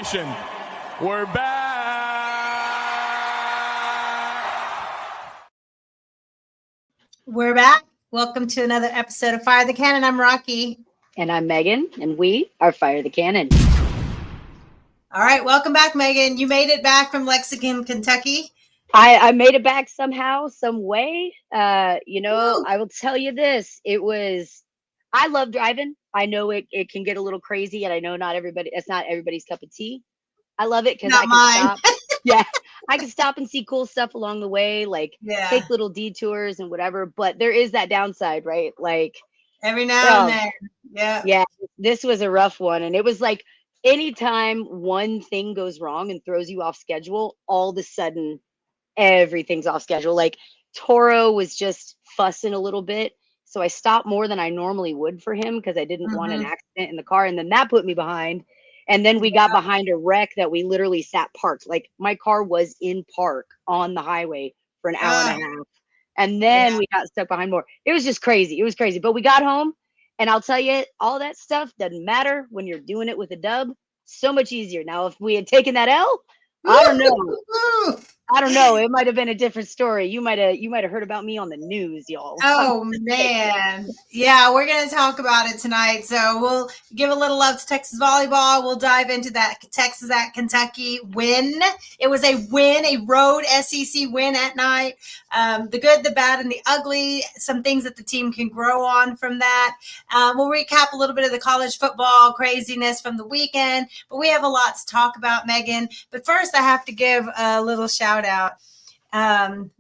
attention. We're back. We're back. Welcome to another episode of Fire the Cannon. I'm Rocky. And I'm Megan, and we are Fire the Cannon. All right, welcome back, Megan. You made it back from Lexington, Kentucky. I made it back somehow, some way. Woo. I will tell you this. I love driving. I know it can get a little crazy, and I know it's not everybody's cup of tea. I love it because I can stop. Yeah, I can stop and see cool stuff along the way, take little detours and whatever. But there is that downside, right? Like every now and then. Yeah. This was a rough one, and it was like anytime one thing goes wrong and throws you off schedule, all of a sudden everything's off schedule. Like Toro was just fussing a little bit, so I stopped more than I normally would for him because I didn't want an accident in the car, and then that put me behind. And then we got behind a wreck that we literally sat parked. Like my car was in park on the highway for an hour and a half. And then we got stuck behind more. It was just crazy. It was crazy. But we got home, and I'll tell you, all that stuff doesn't matter when you're doing it with a dub. So much easier. Now, if we had taken that L, I don't know. It might have been a different story. You might have heard about me on the news, y'all. Oh man. Yeah, we're going to talk about it tonight. So we'll give a little love to Texas volleyball. We'll dive into that Texas at Kentucky win. It was a win, a road SEC win at night. The good, the bad, and the ugly, some things that the team can grow on from that. We'll recap a little bit of the college football craziness from the weekend, but we have a lot to talk about, Megan. But first, I have to give a little shout out.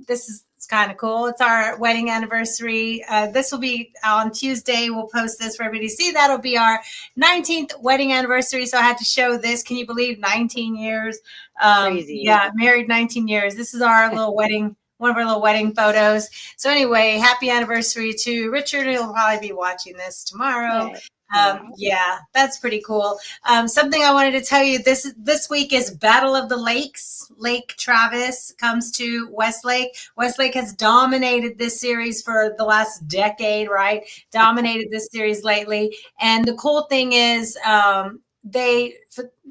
This is kind of cool. It's our wedding anniversary. This will be on Tuesday. We'll post this for everybody to see. That'll be our 19th wedding anniversary. So I had to show this. Can you believe 19 years? Crazy. Yeah, married 19 years. This is our little wedding, one of our little wedding photos. So anyway, happy anniversary to Richard. He'll probably be watching this tomorrow. Yeah, that's pretty cool. Something I wanted to tell you, this week is Battle of the Lakes. Lake Travis comes to Westlake. Westlake has dominated this series for the last decade, right? Dominated this series lately. And the cool thing is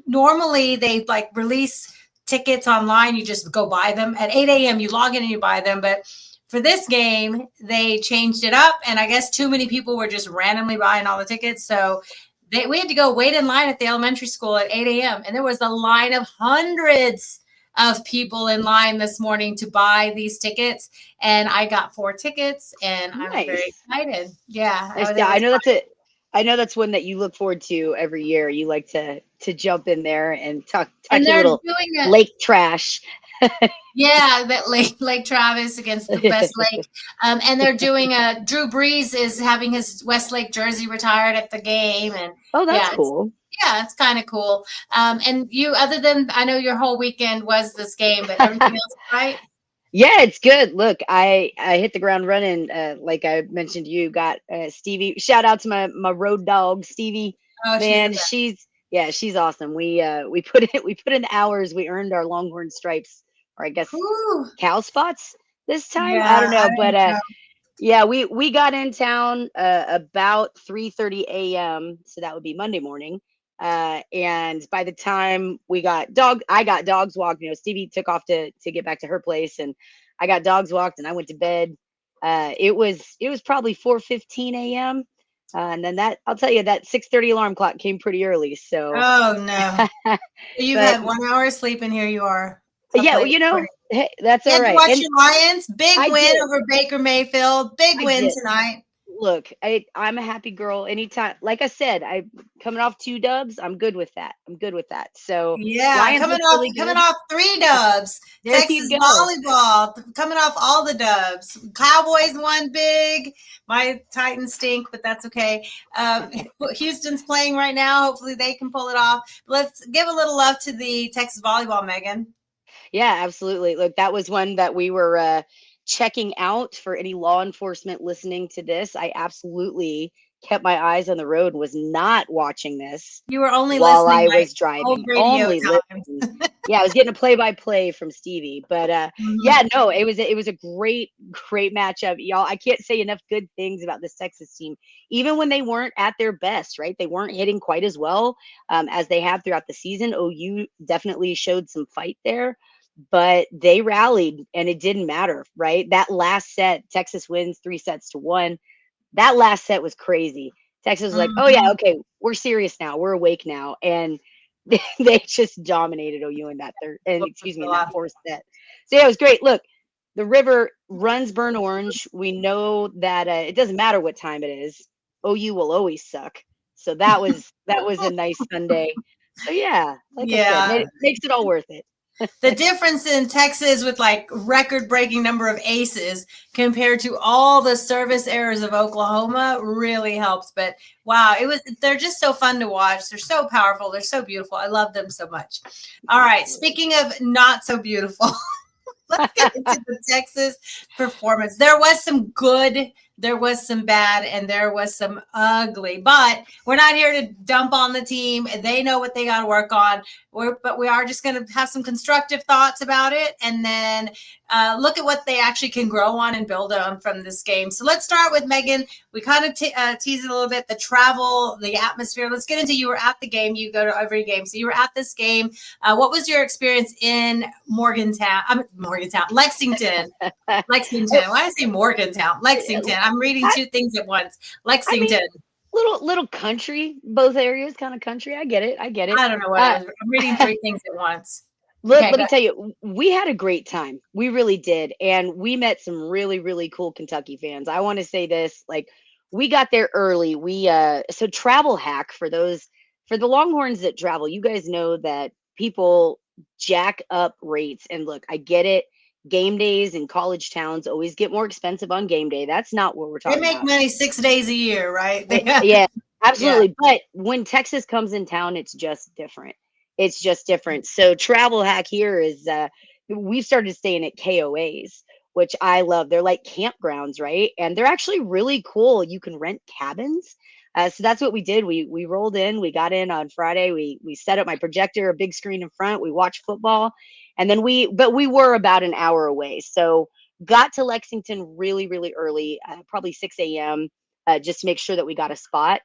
normally they like release tickets online. You just go buy them at 8 a.m. You log in and you buy them. But for this game, they changed it up, and I guess too many people were just randomly buying all the tickets. So we had to go wait in line at the elementary school at 8 a.m., and there was a line of hundreds of people in line this morning to buy these tickets, and I got 4 tickets, and I'm very excited. Yeah. I know that's it. I know that's one that you look forward to every year. You like to jump in there and talk your little lake trash. Yeah, that Lake Travis against the Westlake. And they're doing Drew Brees is having his Westlake jersey retired at the game. And that's cool. It's kind of cool. And you, other than, I know your whole weekend was this game, but everything else, right? Yeah, it's good. Look, I hit the ground running. Like I mentioned, you got Stevie. Shout out to my road dog, Stevie. Oh, man, she's awesome. We put in the hours. We earned our Longhorn stripes, or I guess cow spots this time. Yeah, I don't know, but yeah, we got in town about 3:30 a.m. So that would be Monday morning. And by the time I got dogs walked. Stevie took off to get back to her place, and I got dogs walked, and I went to bed. It was probably 4:15 a.m. And then I'll tell you, that 6:30 alarm clock came pretty early. So no, you had 1 hour of sleep, and here you are. Yeah, hey, that's all right. Watch your Lions. Big win over Baker Mayfield. Big win tonight. Look, I'm a happy girl anytime. Like I said, I'm coming off 2 dubs. I'm good with that. So yeah, coming off 3 dubs. Texas volleyball coming off all the dubs. Cowboys won big. My Titans stink, but that's okay. Houston's playing right now. Hopefully they can pull it off. Let's give a little love to the Texas volleyball, Megan. Yeah, absolutely. Look, that was one that we were checking out for any law enforcement listening to this. I absolutely kept my eyes on the road and was not watching this You were only while listening I by was old driving. radio Only times. listening. Yeah, I was getting a play-by-play from Stevie. But yeah, no, it was a great matchup, y'all. I can't say enough good things about this Texas team, even when they weren't at their best, right? They weren't hitting quite as well as they have throughout the season. OU definitely showed some fight there, but they rallied and it didn't matter, right? That last set, Texas wins 3-1. That last set was crazy. Texas was like, oh yeah, okay, we're serious now. We're awake now. And they just dominated OU in that in that fourth set. So yeah, it was great. Look, the river runs burnt orange. We know that it doesn't matter what time it is. OU will always suck. So that was a nice Sunday. So yeah, like I said, Yeah. it makes it all worth it. The difference in Texas with like record-breaking number of aces compared to all the service errors of Oklahoma really helps. But wow, they're just so fun to watch. They're so powerful. They're so beautiful. I love them so much. All right. Speaking of not so beautiful, let's get into the Texas performance. There was some good, there was some bad, and there was some ugly. But we're not here to dump on the team. They know what they got to work on. But we are just going to have some constructive thoughts about it, and then look at what they actually can grow on and build on from this game. So let's start with Megan. We kind of teased it a little bit, the travel, the atmosphere. Let's get into, you were at the game. You go to every game. So you were at this game. What was your experience in Lexington. Lexington. Why did I say Morgantown? Lexington. I'm reading two things at once. Lexington. I mean, little country, both areas kind of country. I get it. I don't know what it is. I'm reading three things at once. Look, let me tell you, we had a great time. We really did. And we met some really, really cool Kentucky fans. I want to say this, like, we got there early. So travel hack for the Longhorns that travel, you guys know that people jack up rates. And look, I get it. Game days in college towns always get more expensive on game day. That's not what we're talking about. They make money 6 days a year, right? Yeah, absolutely. Yeah. But when Texas comes in town, it's just different. It's just different. So travel hack here is we've started staying at KOAs, which I love. They're like campgrounds, right? And they're actually really cool. You can rent cabins. So that's what we did. We rolled in. We got in on Friday. We set up my projector, a big screen in front. We watched football, and then we were about an hour away. So got to Lexington really, really early, probably 6 a.m. Just to make sure that we got a spot.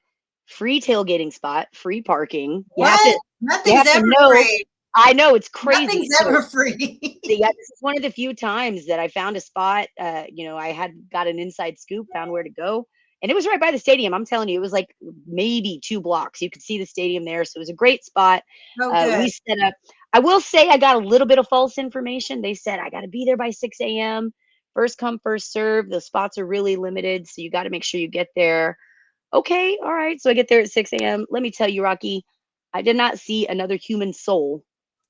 Free tailgating spot, free parking. What? Nothing's ever free. I know, it's crazy. Nothing's ever free. Yeah, this is one of the few times that I found a spot. I had got an inside scoop, found where to go, and it was right by the stadium. I'm telling you, it was like maybe 2 blocks. You could see the stadium there, so it was a great spot. We set up. I will say I got a little bit of false information. They said I got to be there by 6 a.m. First come, first serve. The spots are really limited, so you got to make sure you get there. Okay, all right. So I get there at 6 a.m. Let me tell you, Rocky, I did not see another human soul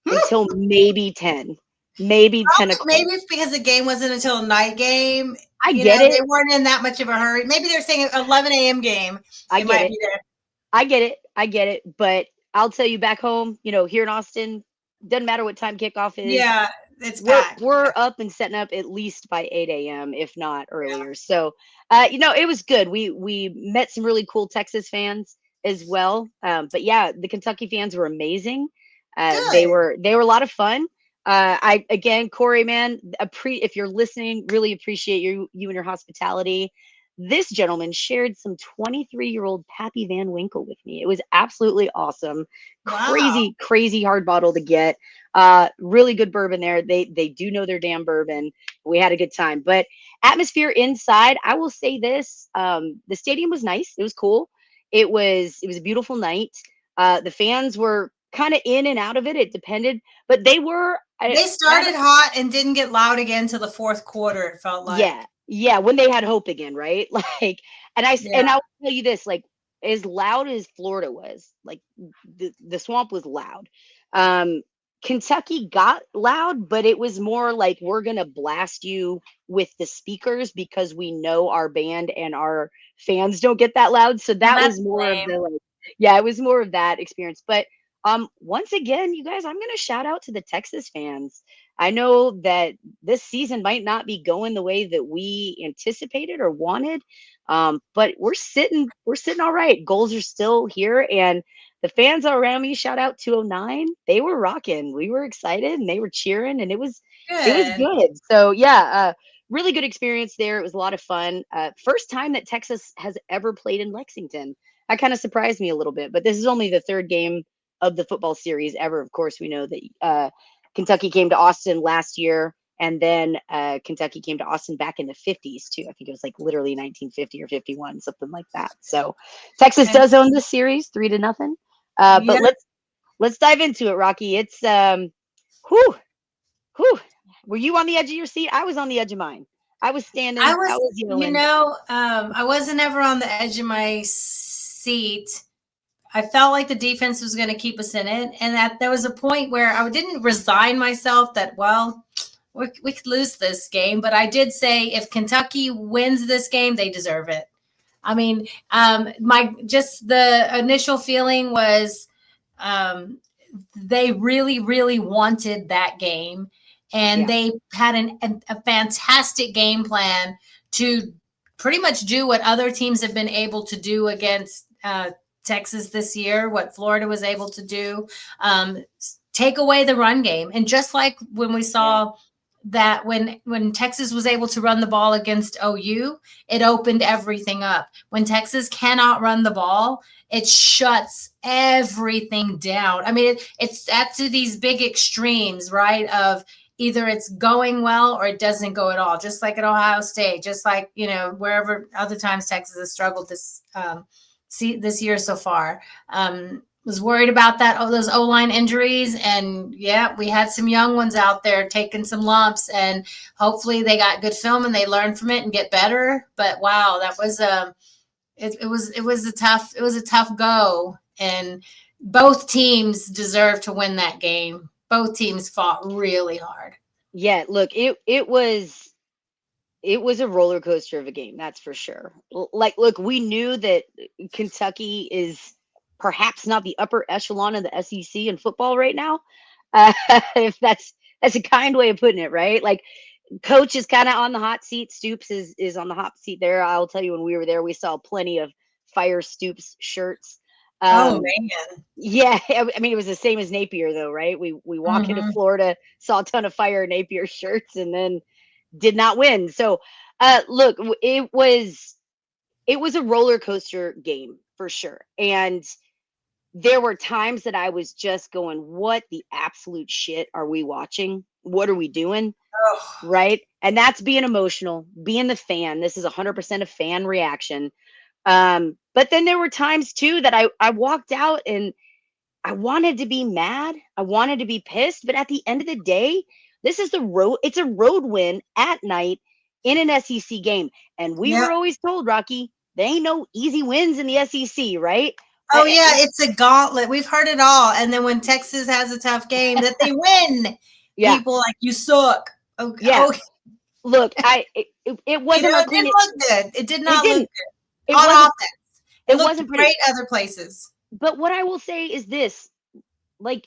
until maybe 10. Maybe 10 o'clock. Maybe it's because the game wasn't until a night game. I get it. They weren't in that much of a hurry. Maybe they're saying 11 a.m. game. I get it. But I'll tell you, back home, here in Austin, doesn't matter what time kickoff is. Yeah, it's packed. We're up and setting up at least by 8 a.m., if not earlier. Yeah. So, it was good. We met some really cool Texas fans as well. But yeah, the Kentucky fans were amazing. They were a lot of fun. Corey, man, if you're listening, really appreciate you and your hospitality. This gentleman shared some 23-year-old Pappy Van Winkle with me. It was absolutely awesome. Wow. Crazy hard bottle to get. Really good bourbon there. They do know their damn bourbon. We had a good time. But atmosphere inside, I will say this. The stadium was nice. It was cool. It was a beautiful night. The fans were kind of in and out of it. It depended, but they started hot and didn't get loud again till the fourth quarter, it felt like. Yeah, when they had hope again, right? Like, and I'll tell you this, like, as loud as Florida was, like the Swamp was loud. Kentucky got loud, but it was more like, we're gonna blast you with the speakers because we know our band and our fans don't get that loud. So that was more of the, like, it was more of that experience. But Once again, you guys, I'm going to shout out to the Texas fans. I know that this season might not be going the way that we anticipated or wanted, but we're sitting all right. Goals are still here, and the fans around me, shout out 209. They were rocking. We were excited, and they were cheering, and it was Good. good. So yeah, really good experience there. It was a lot of fun. First time that Texas has ever played in Lexington. That kind of surprised me a little bit, but this is only the third game of the football series ever. Of course, we know that Kentucky came to Austin last year, and then Kentucky came to Austin back in the 50s too. I think it was like literally 1950 or 51, something like that. So Texas And does own this series 3-0. yeah, But let's dive into it, Rocky. It's whew, whew. Were you on the edge of your seat? I was on the edge of mine. I was standing. I I was, was you yelling. know, I wasn't ever on the edge of my seat. I felt like the defense was going to keep us in it, and that there was a point where I didn't resign myself that, well, we could lose this game, but I did say if Kentucky wins this game, they deserve it. I mean, the initial feeling was um, they really, really wanted that game, and Yeah. they had a fantastic game plan to pretty much do what other teams have been able to do against Texas this year, what Florida was able to do, take away the run game. And just like when we saw that when Texas was able to run the ball against OU, it opened everything up. When Texas cannot run the ball, it shuts everything down. I mean, it's at to these big extremes, right? Of either it's going well or it doesn't go at all. Just like at Ohio State, just like wherever other times Texas has struggled this year so far. Was worried about those O-line injuries, and yeah, we had some young ones out there taking some lumps, and hopefully they got good film and they learn from it and get better. But wow, that was it was a tough go, and both teams deserve to win that game. Both teams fought really hard. Yeah, look, it was a roller coaster of a game, that's for sure. Like, look, we knew that Kentucky is perhaps not the upper echelon of the SEC in football right now. If that's a kind way of putting it, right? Like, coach is kind of on the hot seat. Stoops is on the hot seat there. I'll tell you, when we were there, we saw plenty of Fire Stoops shirts. Oh Um, man. yeah, I mean, it was the same as Napier, though, right? We walk into Mm-hmm. Florida, saw a ton of Fire Napier shirts, and then did not win. So, look, it was a roller coaster game for sure. And there were times that I was just going, what the absolute shit are we watching? What are we doing? Oh, Right. And that's being emotional, being the fan. This is 100% a fan reaction. But then there were times too that I walked out and I wanted to be mad. I wanted to be pissed. But at the end of the day, this is it's a road win at night in an SEC game. And we yeah. were always told, Rocky, there ain't no easy wins in the SEC, right? Oh yeah, it's a gauntlet. We've heard it all. And then when Texas has a tough game, that they win, Yeah. people like you suck. Okay. Yeah. Okay. Look, it wasn't our It didn't clean. look good. It did not look Didn't. good It on wasn't. offense. It It looked wasn't pretty. great other places. But what I will say is this, like,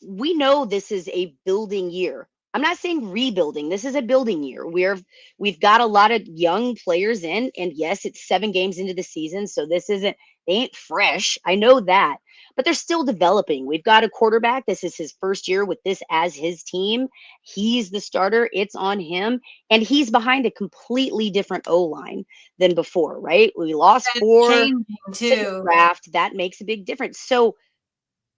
we know this is a building year. I'm not saying rebuilding. This is a building year. We've got a lot of young players in, and yes, it's 7 games into the season, so they ain't fresh. I know that, but they're still developing. We've got a quarterback. This is his first year with this as his team. He's the starter. It's on him, and he's behind a completely different O-line than before, right? We lost It's 4 changing too. draft. That makes a big difference. So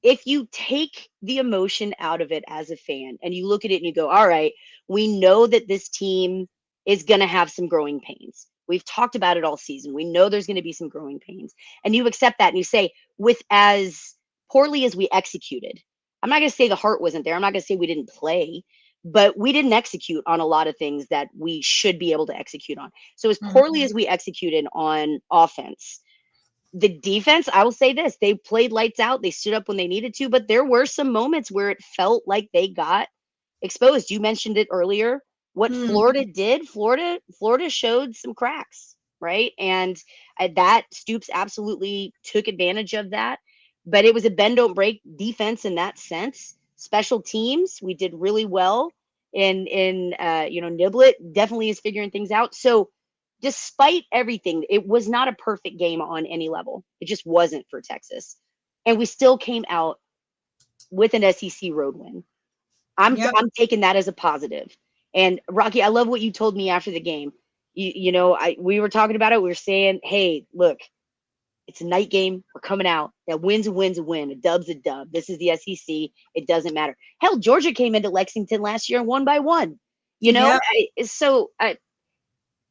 if you take the emotion out of it as a fan and you look at it and you go, all right, we know that this team is going to have some growing pains. We've talked about it all season. We know there's going to be some growing pains. And you accept that and you say, with as poorly as we executed, I'm not going to say the heart wasn't there. I'm not going to say we didn't play, but we didn't execute on a lot of things that we should be able to execute on. So as poorly as we executed on offense, the defense, I will say this, they played lights out. They stood up when they needed to, but there were some moments where it felt like they got exposed. You mentioned it earlier. What Florida did, Florida showed some cracks, right? And that Stoops absolutely took advantage of that. but it was a bend don't break defense in that sense. Special teams, we did really well. In Niblet definitely is figuring things out. So despite everything, it was not a perfect game on any level. It just wasn't for Texas. And we still came out with an SEC road win. I'm taking that as a positive. And Rocky, I love what you told me after the game. We were talking about it. We were saying, hey, look, it's a night game. We're coming out. That win's a win. A dub's a dub. This is the SEC. It doesn't matter. Hell, Georgia came into Lexington last year and won by 1.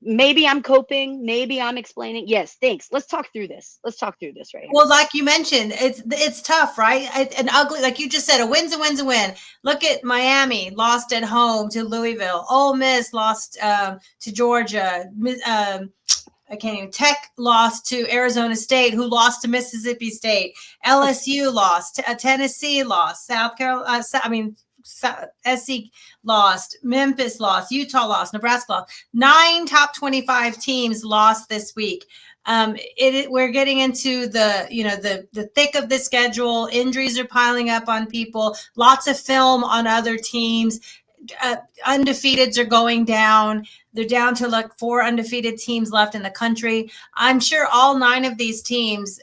Maybe I'm coping. Maybe I'm explaining. Yes, thanks. Let's talk through this. Right here. Well, like you mentioned, it's tough, right? An ugly, like you just said, a win's a win. Look at Miami, lost at home to Louisville. Ole Miss lost to Georgia. Tech lost to Arizona State, who lost to Mississippi State. LSU lost. Tennessee lost. South Carolina. SC lost, Memphis lost, Utah lost, Nebraska lost. 9 top 25 teams lost this week. We're getting into the thick of the schedule. Injuries are piling up on people. Lots of film on other teams. Undefeateds are going down. They're down to like 4 undefeated teams left in the country. I'm sure all 9 of these teams.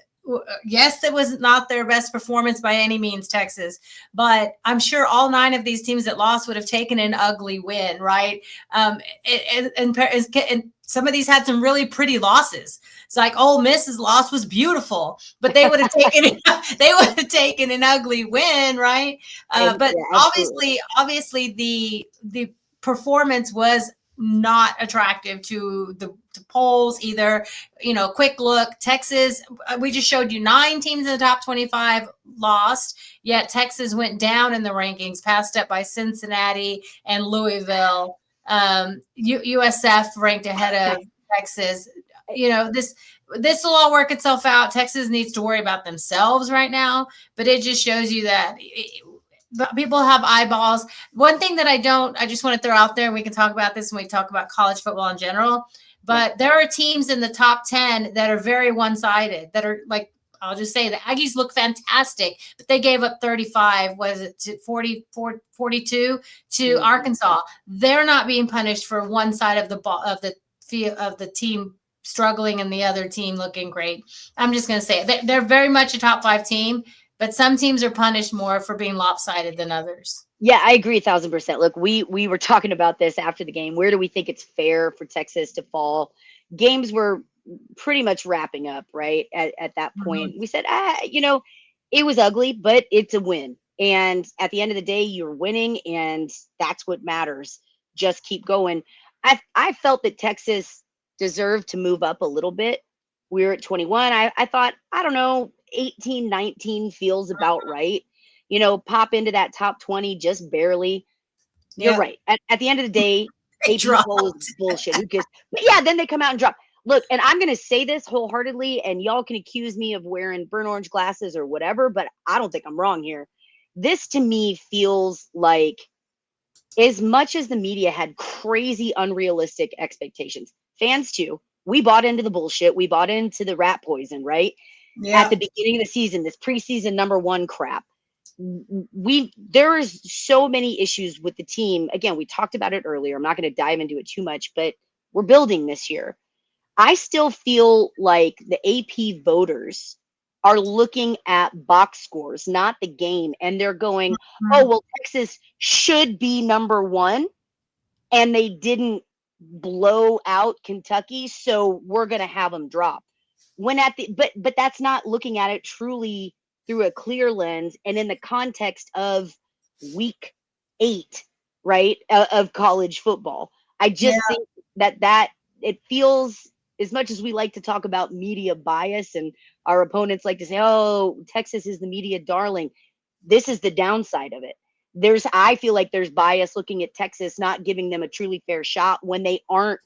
Yes, it was not their best performance by any means, Texas, but I'm sure all 9 of these teams that lost would have taken an ugly win, right? And some of these had some really pretty losses. It's like Ole Miss's loss was beautiful, but they would have taken an ugly win, right? But obviously the performance was not attractive to the polls either. Quick look, Texas, we just showed you 9 teams in the top 25 lost, yet Texas went down in the rankings, passed up by Cincinnati and Louisville. USF ranked ahead of Texas. This will all work itself out. Texas needs to worry about themselves right now, but it just shows you that people have eyeballs. One thing that I just want to throw out there, and we can talk about this when we talk about college football in general, but there are teams in the top 10 that are very one-sided, that are like, I'll just say the Aggies look fantastic, but they gave up 35, to 42 to Arkansas. They're not being punished for one side of the ball, of the team struggling and the other team looking great. I'm just going to say it. They're very much a top 5 team, but some teams are punished more for being lopsided than others. Yeah, I agree 1,000%. Look, we were talking about this after the game. Where do we think it's fair for Texas to fall? Games were pretty much wrapping up, right? At that point, we said, it was ugly, but it's a win. And at the end of the day, you're winning, and that's what matters. Just keep going. I felt that Texas deserved to move up a little bit. We were at 21. I thought, 18, 19 feels about right. Pop into that top 20 just barely. You're right. At the end of the day, AP poll is bullshit. Who cares? But yeah, then they come out and drop. Look, and I'm going to say this wholeheartedly, and y'all can accuse me of wearing burnt orange glasses or whatever, but I don't think I'm wrong here. This to me feels like, as much as the media had crazy, unrealistic expectations, fans too, we bought into the bullshit. We bought into the rat poison, right? Yeah. At the beginning of the season, this preseason number 1 crap. There is so many issues with the team. Again, we talked about it earlier. I'm not going to dive into it too much, but we're building this year. I still feel like the AP voters are looking at box scores, not the game. And they're going, oh, well, Texas should be number 1. And they didn't blow out Kentucky, so we're going to have them drop. But that's not looking at it truly through a clear lens and in the context of week 8, right, of college football. I just think that it feels, as much as we like to talk about media bias and our opponents like to say, oh, Texas is the media darling, this is the downside of it. I feel like there's bias looking at Texas, not giving them a truly fair shot when they aren't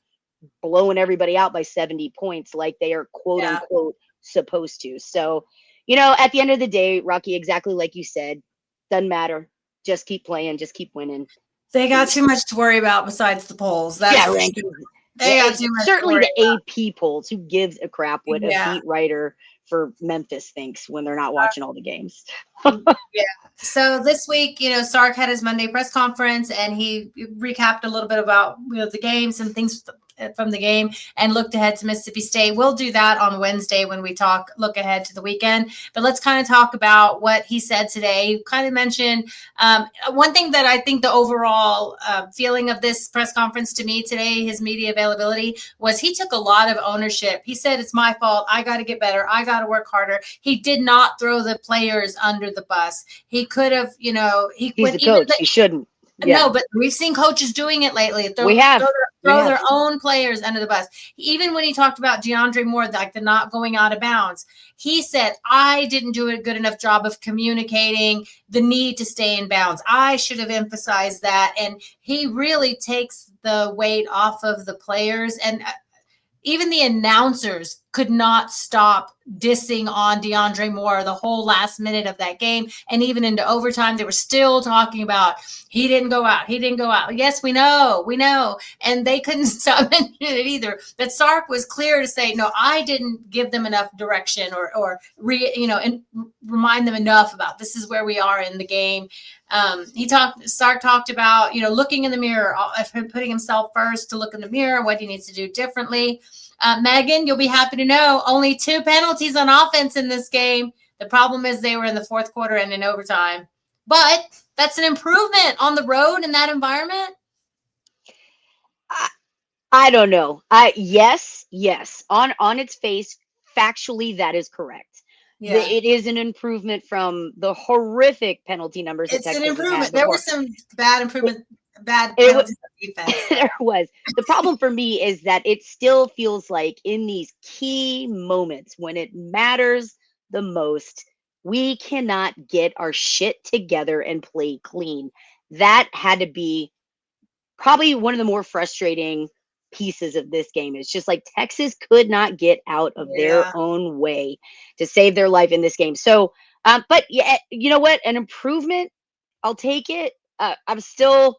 blowing everybody out by 70 points like they are quote unquote supposed to. So, at the end of the day, Rocky, exactly like you said, doesn't matter. Just keep playing, just keep winning. They got too much to worry about besides the polls. They got too much. Certainly the AP polls. Who gives a crap what a beat writer for Memphis thinks when they're not watching all the games. Yeah. So this week, Sark had his Monday press conference and he recapped a little bit about the game, some things from the game, and looked ahead to Mississippi State. We'll do that on Wednesday when we look ahead to the weekend. But let's kind of talk about what he said today. He kind of mentioned one thing that I think the overall feeling of this press conference to me today, his media availability, was he took a lot of ownership. He said, it's my fault. I got to get better. I got to work harder. He did not throw the players under the bus. He could have, He's a coach. He shouldn't. Yeah. No, but we've seen coaches doing it lately. Throw their own players under the bus. Even when he talked about DeAndre Moore, like the not going out of bounds, he said, I didn't do a good enough job of communicating the need to stay in bounds. I should have emphasized that. And he really takes the weight off of the players. And even the announcers could not stop dissing on DeAndre Moore the whole last minute of that game. And even into overtime, they were still talking about he didn't go out. He didn't go out. Yes, we know. And they couldn't stop mentioning it either. But Sark was clear to say, no, I didn't give them enough direction or remind them enough about this is where we are in the game. Sark talked about, looking in the mirror, putting himself first to look in the mirror, what he needs to do differently. Megan, you'll be happy to know only 2 penalties on offense in this game. The problem is they were in the fourth quarter and in overtime. But that's an improvement on the road in that environment. I don't know. Yes. On its face, factually, that is correct. Yeah. It is an improvement from the horrific penalty numbers. It's an improvement. There were some bad improvements. Bad penalties on defense. There was. The problem for me is that it still feels like in these key moments when it matters the most, we cannot get our shit together and play clean. That had to be probably one of the more frustrating pieces of this game. It's just like Texas could not get out of their own way to save their life in this game. So, but yeah, you know what? An improvement, I'll take it. I'm still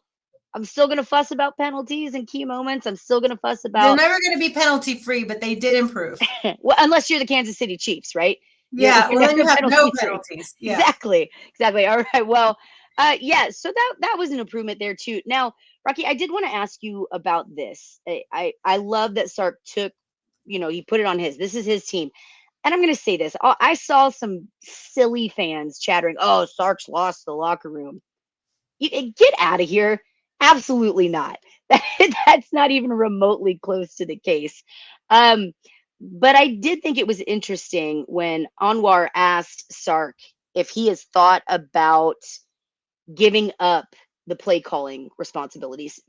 going to fuss about penalties and key moments. I'm still going to fuss about. They're never going to be penalty free, but they did improve. Well, unless you're the Kansas City Chiefs, right? Yeah. Well, then you have no penalties. Yeah. Exactly. All right. Well, yeah. So that was an improvement there too. Now, Rocky, I did want to ask you about this. I love that Sark took, he put it on this is his team. And I'm going to say this. I saw some silly fans chattering, oh, Sark's lost the locker room. Get out of here. Absolutely not. That's not even remotely close to the case. But I did think it was interesting when Anwar asked Sark if he has thought about giving up the play calling responsibilities,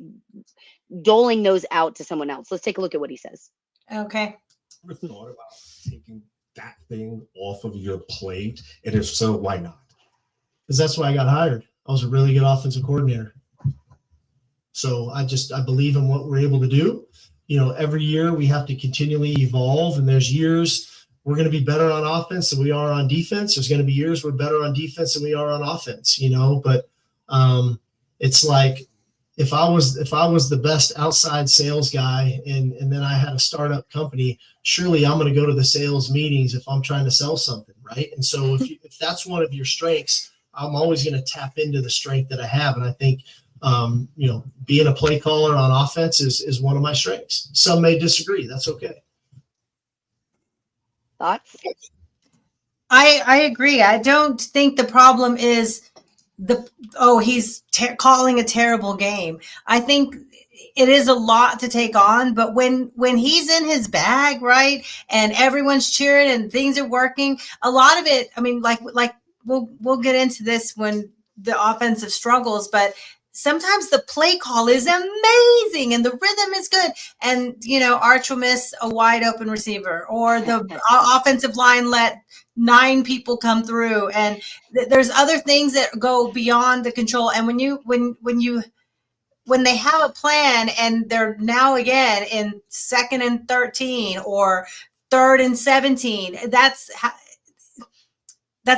doling those out to someone else. Let's take a look at what he says. Okay. Ever thought about taking that thing off of your plate? And if so, why not? Because that's why I got hired. I was a really good offensive coordinator. So I believe in what we're able to do. Every year we have to continually evolve, and there's years we're going to be better on offense than we are on defense. There's going to be years we're better on defense than we are on offense, but it's like if I was the best outside sales guy and then I had a startup company, surely I'm going to go to the sales meetings if I'm trying to sell something, right? And so if that's one of your strengths, I'm always going to tap into the strength that I have. And I think being a play caller on offense is one of my strengths. Some may disagree. That's okay. Thoughts? I agree. I don't think the problem is he's calling a terrible game. I think it is a lot to take on, but when he's in his bag, right, and everyone's cheering and things are working, a lot of it, I mean, like we'll get into this when the offensive struggles, but sometimes the play call is amazing and the rhythm is good. And, Arch will miss a wide open receiver, or the offensive line let 9 people come through. And there's other things that go beyond the control. And when they have a plan and they're now again in 2nd and 13 or 3rd and 17, that's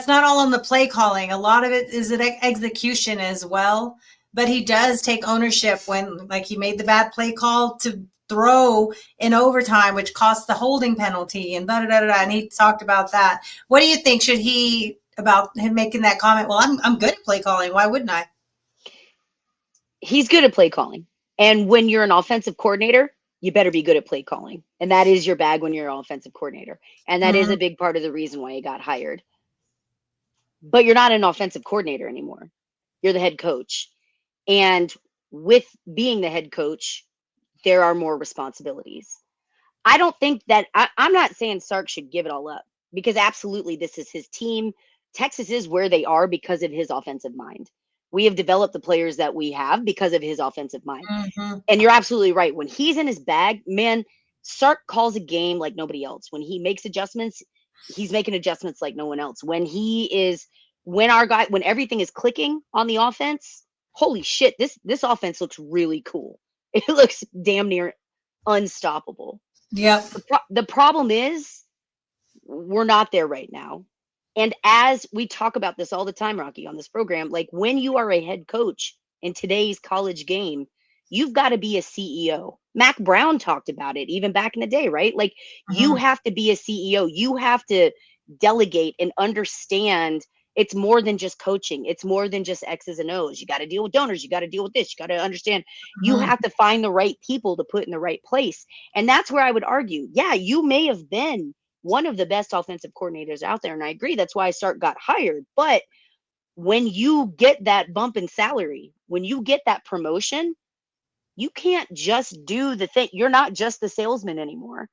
not all on the play calling. A lot of it is an execution as well. But he does take ownership when, like, he made the bad play call to throw in overtime, which cost the holding penalty, and and he talked about that. What do you think? Should he about him making that comment? Well, I'm good at play calling. Why wouldn't I? He's good at play calling, and when you're an offensive coordinator, you better be good at play calling, and that is your bag when you're an offensive coordinator, and that is a big part of the reason why he got hired. But you're not an offensive coordinator anymore. You're the head coach. And with being the head coach, there are more responsibilities. I don't think that I'm not saying Sark should give it all up, because absolutely this is his team. Texas is where they are because of his offensive mind. We have developed the players that we have because of his offensive mind. And you're absolutely right. When he's in his bag, man, Sark calls a game like nobody else. When he makes adjustments, he's making adjustments like no one else. When everything is clicking on the offense, holy shit, this offense looks really cool. It looks damn near unstoppable. Yep. The problem is we're not there right now. And as we talk about this all the time, Rocky, on this program, like when you are a head coach in today's college game, you've got to be a CEO. Mac Brown talked about it even back in the day, right? Like you have to be a CEO. You have to delegate and understand it's more than just coaching. It's more than just X's and O's. You got to deal with donors. You got to deal with this. You got to understand. You have to find the right people to put in the right place. And that's where I would argue, yeah, you may have been one of the best offensive coordinators out there. And I agree. That's why Sark got hired. But when you get that bump in salary, when you get that promotion, you can't just do the thing. You're not just the salesman anymore.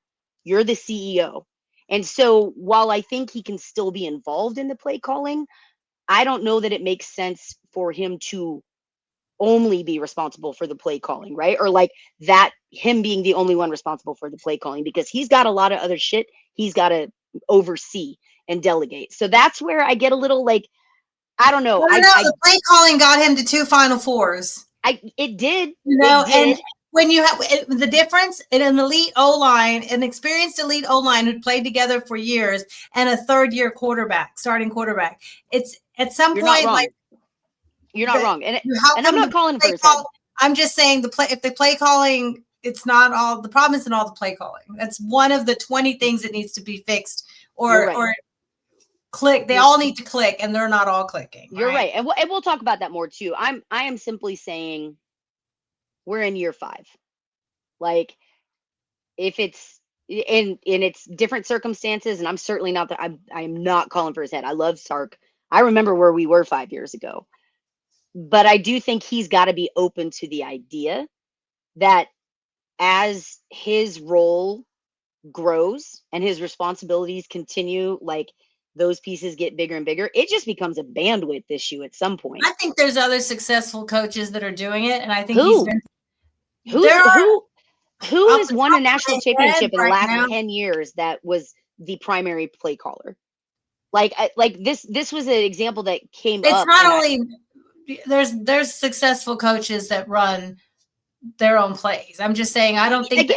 You're the CEO. And so while I think he can still be involved in the play calling, I don't know that it makes sense for him to only be responsible for the play calling, right? Or like that, him being the only one responsible for the play calling, because he's got a lot of other shit he's got to oversee and delegate. So that's where I get a little like, I don't know. The play calling got him to 2 Final Fours. It did. And when you have the difference in an elite O-line, an experienced elite O-line who played together for years, and a third-year starting quarterback, it's at some point like you're not wrong. And I'm not calling for his head. I'm just saying if the play calling, it's not all the problem isn't all the play calling. That's one of the 20 things that needs to be fixed or click. They all need to click, and they're not all clicking. You're right. And we'll talk about that more too. I am simply saying we're in year 5. Like if it's in its different circumstances, and I'm certainly not that I am not calling for his head. I love Sark. I remember where we were 5 years ago. But I do think he's got to be open to the idea that as his role grows and his responsibilities continue, like those pieces get bigger and bigger, it just becomes a bandwidth issue at some point. I think there's other successful coaches that are doing it, and I think who has won a national championship in the last 10 years that was the primary play caller? Like this was an example that came up. It's not only there's successful coaches that run their own plays. I'm just saying I don't think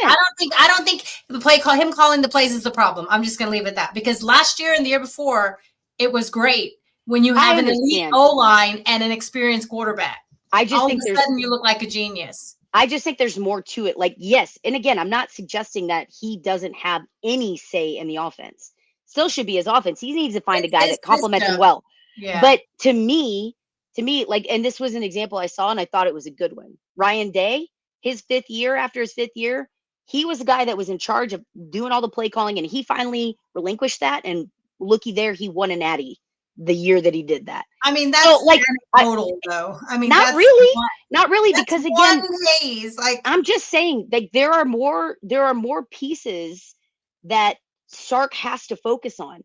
the play call him calling the plays is the problem. I'm just going to leave it at that, because last year and the year before it was great when you have an elite O-line and an experienced quarterback. I just think all of a sudden you look like a genius. I just think there's more to it. Like, yes, and again, I'm not suggesting that he doesn't have any say in the offense. Still should be his offense. He needs to find a guy that complements him well. Yeah. But to me, like, and this was an example I saw and I thought it was a good one. Ryan Day, after his fifth year, he was the guy that was in charge of doing all the play calling, and he finally relinquished that. And looky there, he won a natty the year that he did that. I mean, that's so, like total though. I mean, not really, because again, like I'm just saying, like there are more pieces that Sark has to focus on.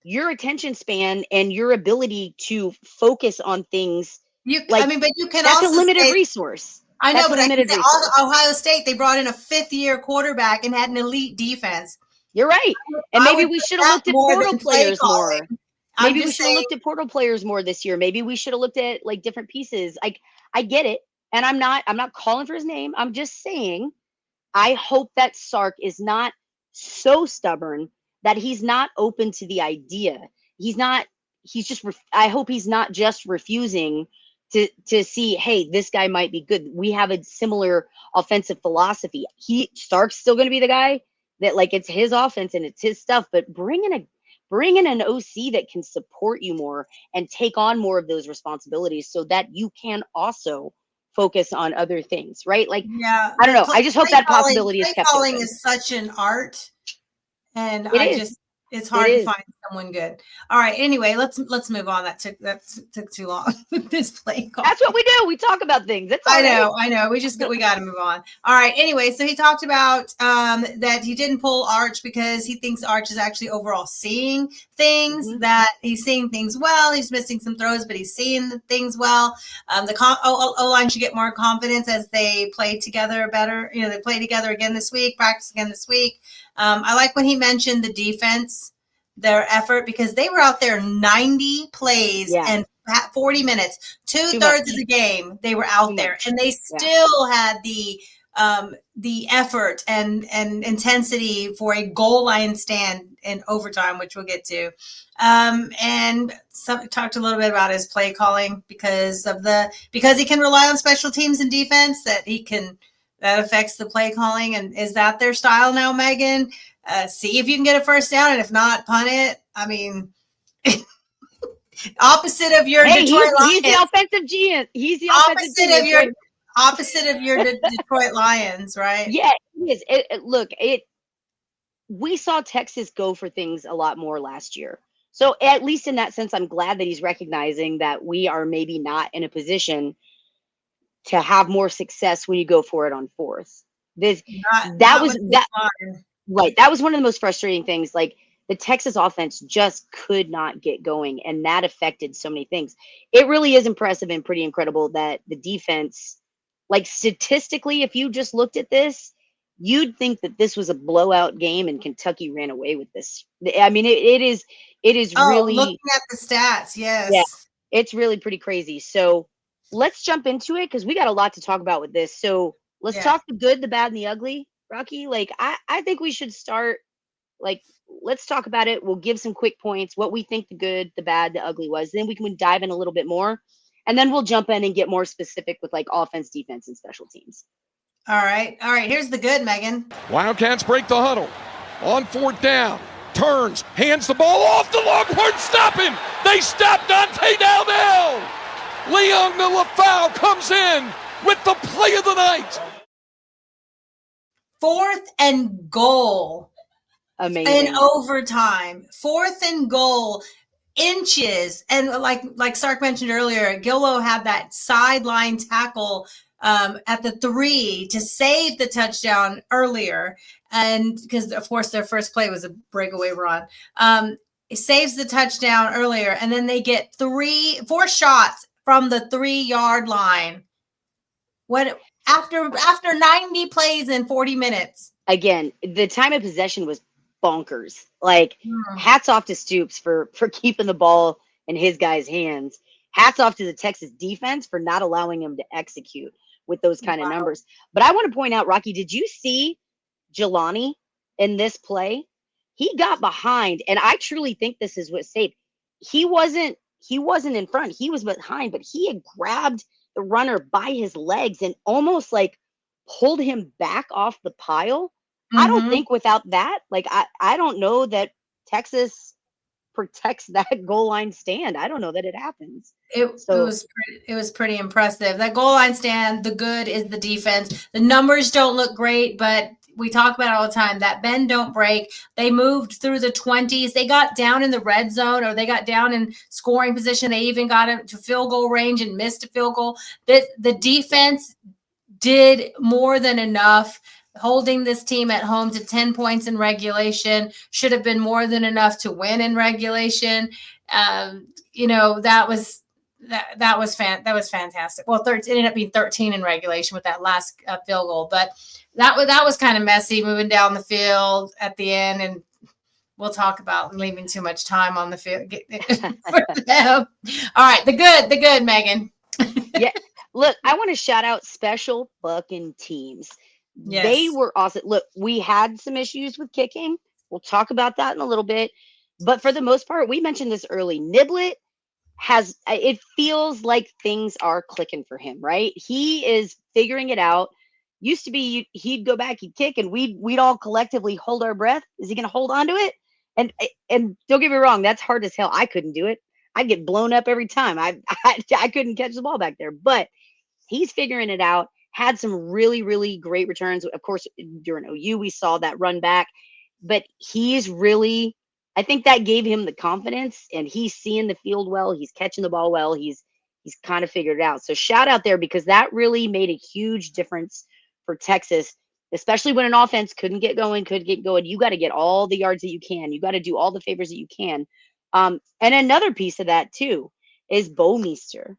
Your attention span and your ability to focus on things. But you can that's also a limited resource. I know, but Ohio State, they brought in a 5th-year quarterback and had an elite defense. You're right. And maybe we should have looked at portal players more. Maybe we should have looked at portal players more this year. Maybe we should have looked at like different pieces. Like I get it. And I'm not calling for his name. I'm just saying, I hope that Sark is not so stubborn that he's not open to the idea. I hope he's not just refusing to see, hey, this guy might be good. We have a similar offensive philosophy. Stark's still going to be the guy that, like, it's his offense and it's his stuff, but bring in an OC that can support you more and take on more of those responsibilities so that you can also focus on other things, right? Like, Yeah, I don't know. I just hope that possibility is play kept calling open. is such an art, and It is. it's hard It to is. find someone good. All right, anyway, let's move on. That took too long with this play call. That's what we do. We talk about things. That's all I right. know. We got to move on. All right. Anyway, so he talked about that he didn't pull Arch because he thinks Arch is actually overall seeing things, Mhm. that he's seeing things well. He's missing some throws, but he's seeing the things well. The O-line should get more confidence as they play together better. You know, they play together again this week, practice again this week. I like when he mentioned the defense, their effort, because they were out there 90 plays and 40 minutes, two-thirds of the game they were out there, and they still had the effort and intensity for a goal line stand in overtime, which we'll get to. And talked a little bit about his play calling because he can rely on special teams and defense, that affects the play calling. And is that their style now, Megan? See if you can get a first down, and if not, punt it. I mean, opposite of your Detroit Lions. He's the offensive genius. He's the opposite of your Detroit Lions, right? Yeah, he is. We saw Texas go for things a lot more last year. So at least in that sense, I'm glad that he's recognizing that we are maybe not in a position to have more success when you go for it on fourth. That was one of the most frustrating things. Like, the Texas offense just could not get going, and that affected so many things. It really is impressive and pretty incredible that the defense, like, statistically, if you just looked at this, you'd think that this was a blowout game and Kentucky ran away with this. I mean, it is really, looking at the stats. Yes. Yeah, it's really pretty crazy. So let's jump into it, because we got a lot to talk about with this. So let's talk the good, the bad, and the ugly. Rocky, like, I think we should start, like, let's talk about it. We'll give some quick points, what we think the good, the bad, the ugly was. Then we can dive in a little bit more, and then we'll jump in and get more specific with, like, offense, defense, and special teams. All right. Here's the good, Megan. Wildcats break the huddle on fourth down. Turns, hands the ball off. The Longhorns stop him. They stop Dante Dowdell. Leon LaFau comes in with the play of the night. 4th and goal. Amazing. In overtime. 4th and goal. Inches. And like Sark mentioned earlier, Gillow had that sideline tackle at the 3 to save the touchdown earlier. And because, of course, their first play was a breakaway run. It saves the touchdown earlier, and then they get 4 shots from the 3-yard line. What after 90 plays in 40 minutes? Again, the time of possession was bonkers. Like, hats off to Stoops for keeping the ball in his guys' hands. Hats off to the Texas defense for not allowing him to execute with those kind of numbers. But I want to point out, Rocky, did you see Jelani in this play? He got behind, and I truly think this is what saved. He wasn't in front. He was behind, but he had grabbed the runner by his legs and almost, like, pulled him back off the pile. I don't think without that, like, I don't know that Texas protects that goal line stand. I don't know that it happens. It was pretty impressive. That goal line stand, the good is the defense. The numbers don't look great, but we talk about it all the time. That bend don't break. They moved through the 20s. They got down in the red zone, or they got down in scoring position. They even got into field goal range and missed a field goal. The defense did more than enough. Holding this team at home to 10 points in regulation should have been more than enough to win in regulation. That was fantastic. Well, it ended up being 13 in regulation with that last field goal, but that was kind of messy moving down the field at the end, and we'll talk about leaving too much time on the field for them. All right, the good, Megan. Yeah, look, I want to shout out special fucking teams. Yes. They were awesome. Look, we had some issues with kicking. We'll talk about that in a little bit. But for the most part, we mentioned this early. Niblett it feels like things are clicking for him, right? He is figuring it out. Used to be he'd go back, he'd kick, and we'd all collectively hold our breath. Is he going to hold on to it? And don't get me wrong, that's hard as hell. I couldn't do it. I'd get blown up every time. I couldn't catch the ball back there. But he's figuring it out. Had some really, really great returns. Of course, during OU, we saw that run back. But he's really, I think that gave him the confidence, and he's seeing the field well. He's catching the ball well. He's kind of figured it out. So shout out there, because that really made a huge difference for Texas, especially when an offense couldn't get going. You got to get all the yards that you can. You got to do all the favors that you can. And another piece of that too is Bouwmeester.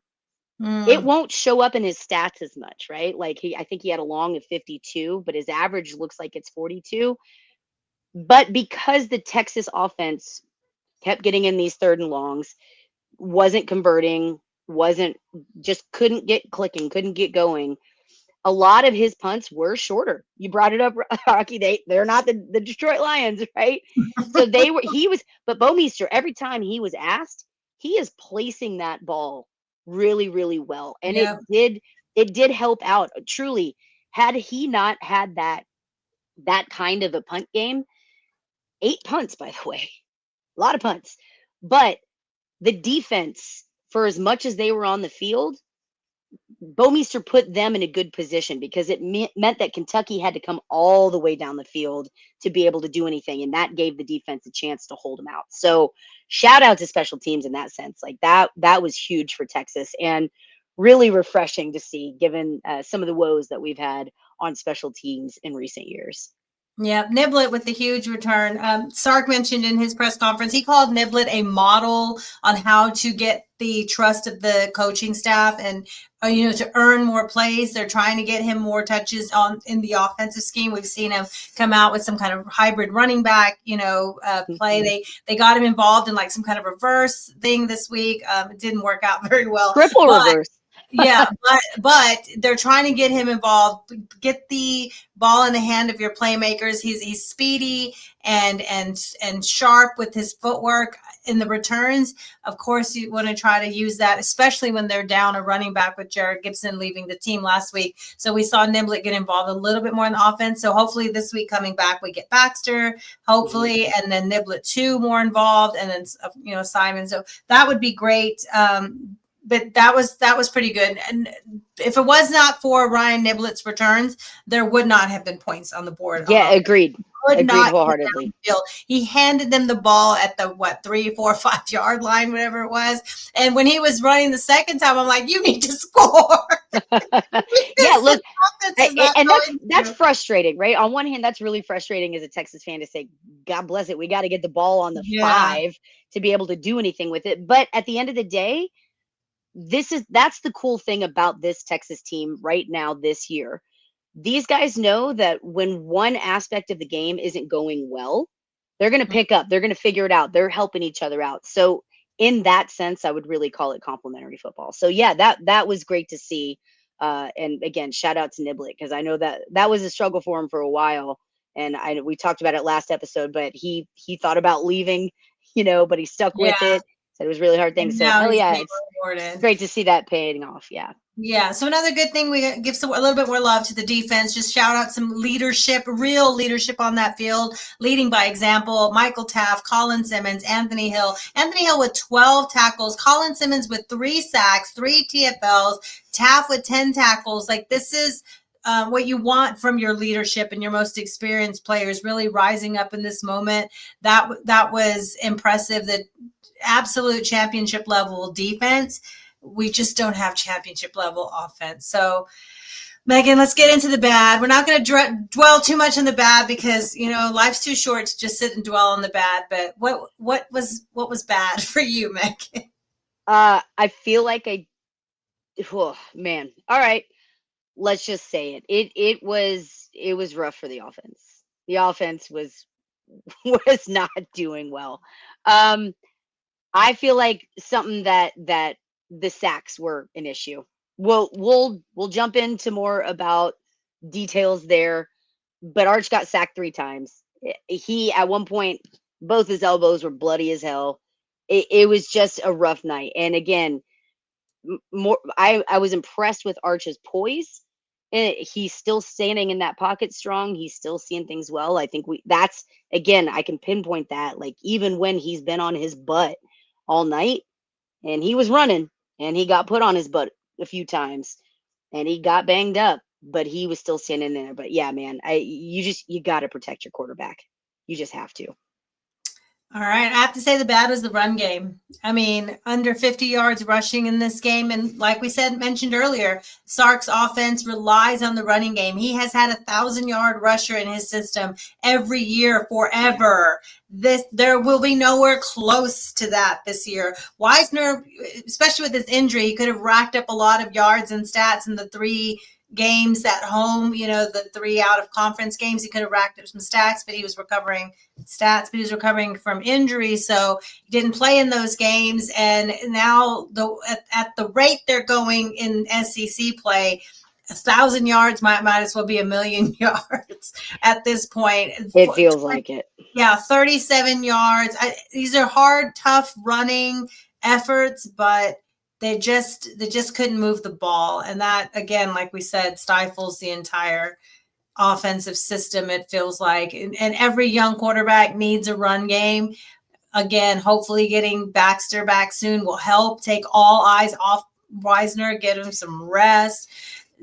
It won't show up in his stats as much, right? Like I think he had a long of 52, but his average looks like it's 42. But because the Texas offense kept getting in these 3rd and longs, wasn't converting, couldn't get clicking, couldn't get going. A lot of his punts were shorter. You brought it up, Rocky. They're not the Detroit Lions, right? So but Bouwmeester, every time he was asked, he is placing that ball really, really well. And it did help out. Truly, had he not had that kind of a punt game, 8 punts, by the way, a lot of punts, but the defense, for as much as they were on the field, Bouwmeester put them in a good position, because it meant that Kentucky had to come all the way down the field to be able to do anything. And that gave the defense a chance to hold them out. So shout out to special teams in that sense. Like that was huge for Texas, and really refreshing to see, given some of the woes that we've had on special teams in recent years. Yeah, Niblett with the huge return. Sark mentioned in his press conference, he called Niblett a model on how to get the trust of the coaching staff and, to earn more plays. They're trying to get him more touches in the offensive scheme. We've seen him come out with some kind of hybrid running back, play. They got him involved in like some kind of reverse thing this week. It didn't work out very well. Triple reverse. Yeah, but they're trying to get him involved. Get the ball in the hand of your playmakers. He's speedy and sharp with his footwork in the returns. Of course, you want to try to use that, especially when they're down a running back with Jared Gibson leaving the team last week. So we saw Niblett get involved a little bit more in the offense. So hopefully this week coming back, we get Baxter, hopefully, and then Niblett too more involved, and then Simon. So that would be great. But that was pretty good. And if it was not for Ryan Niblett's returns, there would not have been points on the board. Yeah, agreed. Agreed wholeheartedly. He handed them the ball at the 3, 4, 5 yard line, whatever it was. And when he was running the second time, I'm like, you need to score. Yeah, look, and that's frustrating, right? On one hand, that's really frustrating as a Texas fan to say, God bless it, we got to get the ball on the 5 to be able to do anything with it. But at the end of the day, that's the cool thing about this Texas team right now this year. These guys know that when one aspect of the game isn't going well, they're going to pick up, they're going to figure it out. They're helping each other out. So in that sense, I would really call it complementary football. So yeah, that was great to see. And again, shout out to Niblett, because I know that was a struggle for him for a while. And we talked about it last episode, but he thought about leaving, but he stuck with it. So it was a really hard thing. So it's great to see that paying off. Yeah. Yeah. So another good thing, we give a little bit more love to the defense. Just shout out some leadership, real leadership on that field, leading by example. Michael Taft, Colin Simmons, Anthony Hill. Anthony Hill with 12 tackles, Colin Simmons with 3 sacks, 3 TFLs, Taft with 10 tackles. Like, this is what you want from your leadership and your most experienced players really rising up in this moment. That was impressive. The absolute championship level defense. We just don't have championship level offense. So, Megan, let's get into the bad. We're not going to dwell too much on the bad, because life's too short to just sit and dwell on the bad. But what was bad for you, Megan? I feel like oh man. All right, let's just say it. It was rough for the offense. The offense was not doing well. I feel like something that the sacks were an issue. We'll jump into more about details there, but Arch got sacked 3 times. He, at one point, both his elbows were bloody as hell. it was just a rough night. And again, I was impressed with Arch's poise. And he's still standing in that pocket strong. He's still seeing things well. I think that's again, I can pinpoint that. Like even when he's been on his butt all night, and he was running, and he got put on his butt a few times, and he got banged up, but he was still standing there. But yeah, man, you got to protect your quarterback. You just have to. All right. I have to say the bad was the run game. I mean, under 50 yards rushing in this game. And like we mentioned earlier, Sark's offense relies on the running game. He has had 1,000-yard rusher in his system every year forever. There will be nowhere close to that this year. Wisner, especially with his injury, he could have racked up a lot of yards and stats in the 3 games at home, the 3 out of conference games. He could have racked up some stats, but he was recovering from injury. So he didn't play in those games. And now at the rate they're going in SEC play, 1,000 yards might as well be 1,000,000 yards at this point. It feels like it. Yeah. 37 yards. These are hard, tough running efforts, but they just couldn't move the ball. And that, again, like we said, stifles the entire offensive system, it feels like. And every young quarterback needs a run game. Again, hopefully getting Baxter back soon will help take all eyes off Wisner, get him some rest.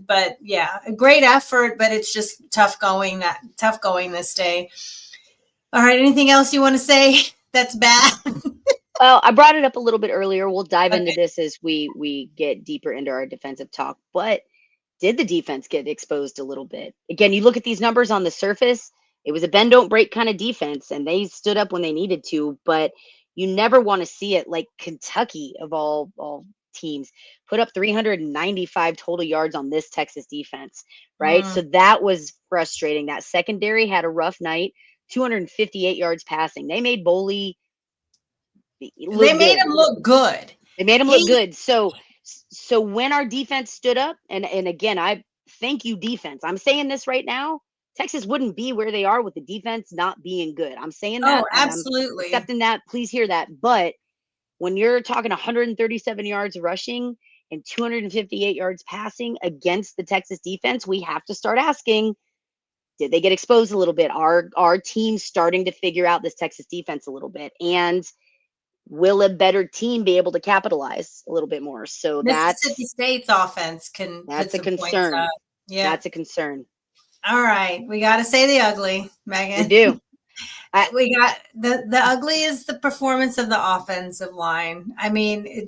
But yeah, a great effort, but it's just tough going this day. All right. Anything else you want to say that's bad? Well, I brought it up a little bit earlier. We'll dive into this as we get deeper into our defensive talk. But did the defense get exposed a little bit? Again, you look at these numbers on the surface, it was a bend, don't break kind of defense, and they stood up when they needed to. But you never want to see it like Kentucky, of all teams, put up 395 total yards on this Texas defense, right? So that was frustrating. That secondary had a rough night, 258 yards passing. They made Boley They made him look good. They made him look good. So when our defense stood up, and again, I thank you, defense. I'm saying this right now. Texas wouldn't be where they are with the defense not being good. I'm saying that. Oh, absolutely. I'm accepting that. Please hear that. But when you're talking 137 yards rushing and 258 yards passing against the Texas defense, we have to start asking, did they get exposed a little bit? Are our teams starting to figure out this Texas defense a little bit? And will a better team be able to capitalize a little bit more? So Mississippi State's offense that's a concern. Yeah, that's a concern. All right, we got to say the ugly, Megan. We do. We got the ugly is the performance of the offensive line. I mean,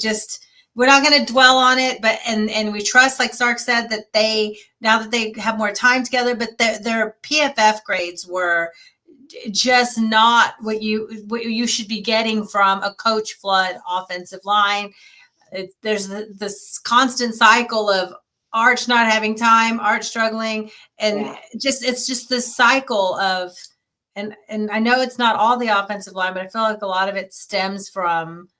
we're not going to dwell on it, but and we trust, like Sark said, that now that they have more time together, but their PFF grades were just not what you should be getting from a Coach Flood offensive line. There's this constant cycle of Arch not having time, Arch struggling, and it's just this cycle of, and I know it's not all the offensive line, but I feel like a lot of it stems from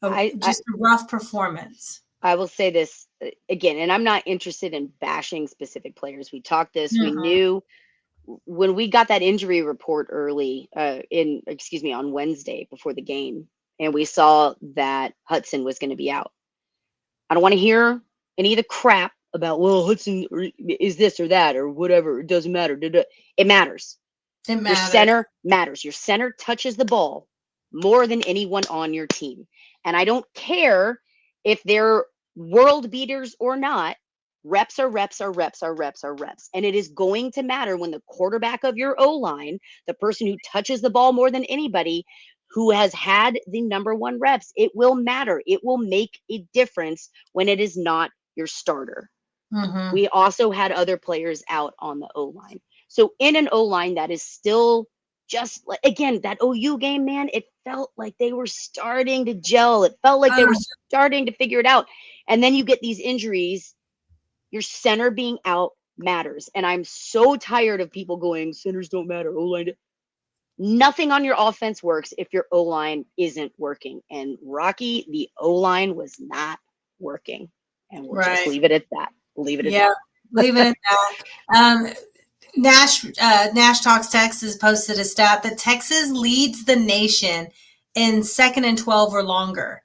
a rough performance. I will say this again, and I'm not interested in bashing specific players. We talked this. We knew when we got that injury report early on Wednesday before the game, and we saw that Hudson was going to be out. I don't want to hear any of the crap about, well, Hudson is this or that or whatever. It doesn't matter. It matters. Your center matters. Your center touches the ball more than anyone on your team. And I don't care if they're world beaters or not. Reps are reps are reps are reps are reps. And it is going to matter when the quarterback of your O-line, the person who touches the ball more than anybody, who has had the number 1 reps, it will matter. It will make a difference when it is not your starter. We also had other players out on the O-line. So in an O-line that is still just like, again, that OU game, man, it felt like they were starting to gel. It felt like they were starting to figure it out. And then you get these injuries. Your center being out matters. And I'm so tired of people going, centers don't matter. O-line. Nothing on your offense works if your O-line isn't working. And Rocky, the O-line was not working. And we'll just leave it at that. Leave it at that. Leave it at that. Nash Talks Texas posted a stat that Texas leads the nation in 2nd and 12 or longer.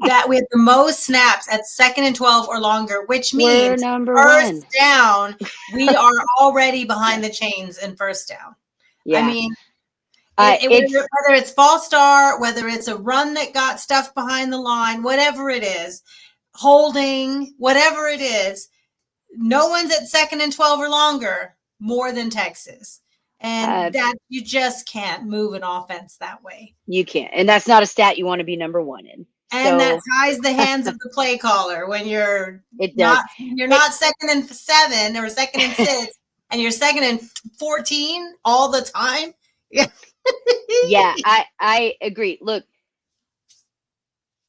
That we have the most snaps at 2nd and 12 or longer, which We're means number first one. down, we are already behind the chains in first down. Yeah. I mean, It's whether it's false start, whether it's a run that got stuffed behind the line, whatever it is, holding, whatever it is, no one's at 2nd and 12 or longer more than Texas. And that you just can't move an offense that way. you can't. And that's not a stat you want to be number one in. And that ties the hands of the play caller when you're not 2nd and 7 or 2nd and 6 and you're 2nd and 14 all the time. Yeah. Yeah, I agree. Look,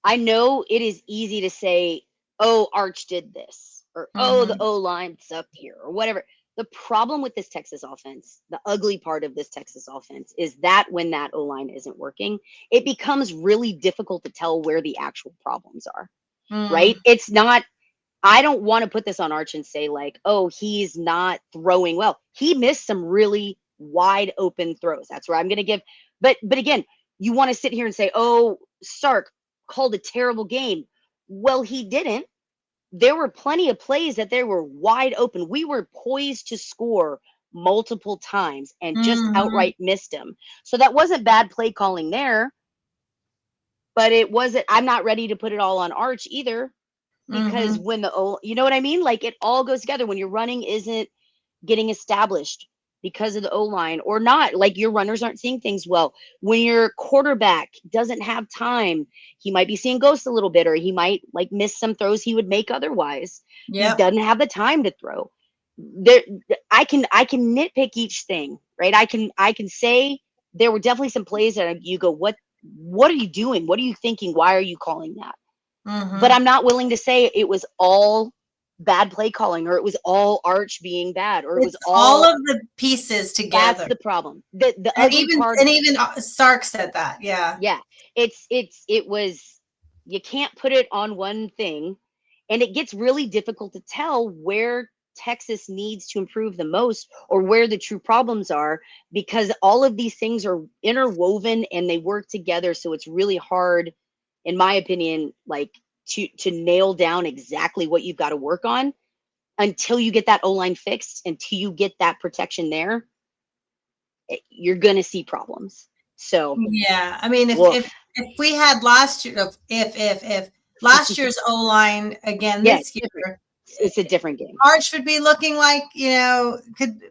I know it is easy to say, oh, Arch did this, or oh, the O-line sucked here, or whatever. The problem with this Texas offense, the ugly part of this Texas offense, is that when that O-line isn't working, it becomes really difficult to tell where the actual problems are, right? It's not, I don't want to put this on Arch and say like, oh, he's not throwing well. He missed some really wide open throws. That's where I'm going to give. But again, you want to sit here and say, oh, Sark called a terrible game. Well, he didn't. There were plenty of plays that they were wide open. We were poised to score multiple times and just outright missed them. So that wasn't bad play calling there, but it wasn't, I'm not ready to put it all on Arch either, because when you know what I mean? Like it all goes together when your running isn't getting established because of the O-line or not, like your runners aren't seeing things well. When your quarterback doesn't have time, he might be seeing ghosts a little bit, or he might like miss some throws he would make otherwise. He doesn't have the time to throw. There, I can nitpick each thing, right? I can say there were definitely some plays that you go, what are you doing? What are you thinking? Why are you calling that? But I'm not willing to say it was all bad play calling, or it was all Arch being bad, or it was all of the pieces together. That's the problem. The and even Sark said that. Yeah. It was, you can't put it on one thing, and it gets really difficult to tell where Texas needs to improve the most or where the true problems are, because all of these things are interwoven and they work together. So it's really hard, in my opinion, like to nail down exactly what you've got to work on until you get that O-line fixed, until you get that protection there. You're going to see problems. So yeah, I mean, if we had last year, if last year's O-line again this year, it's a different game. Arch would be looking like,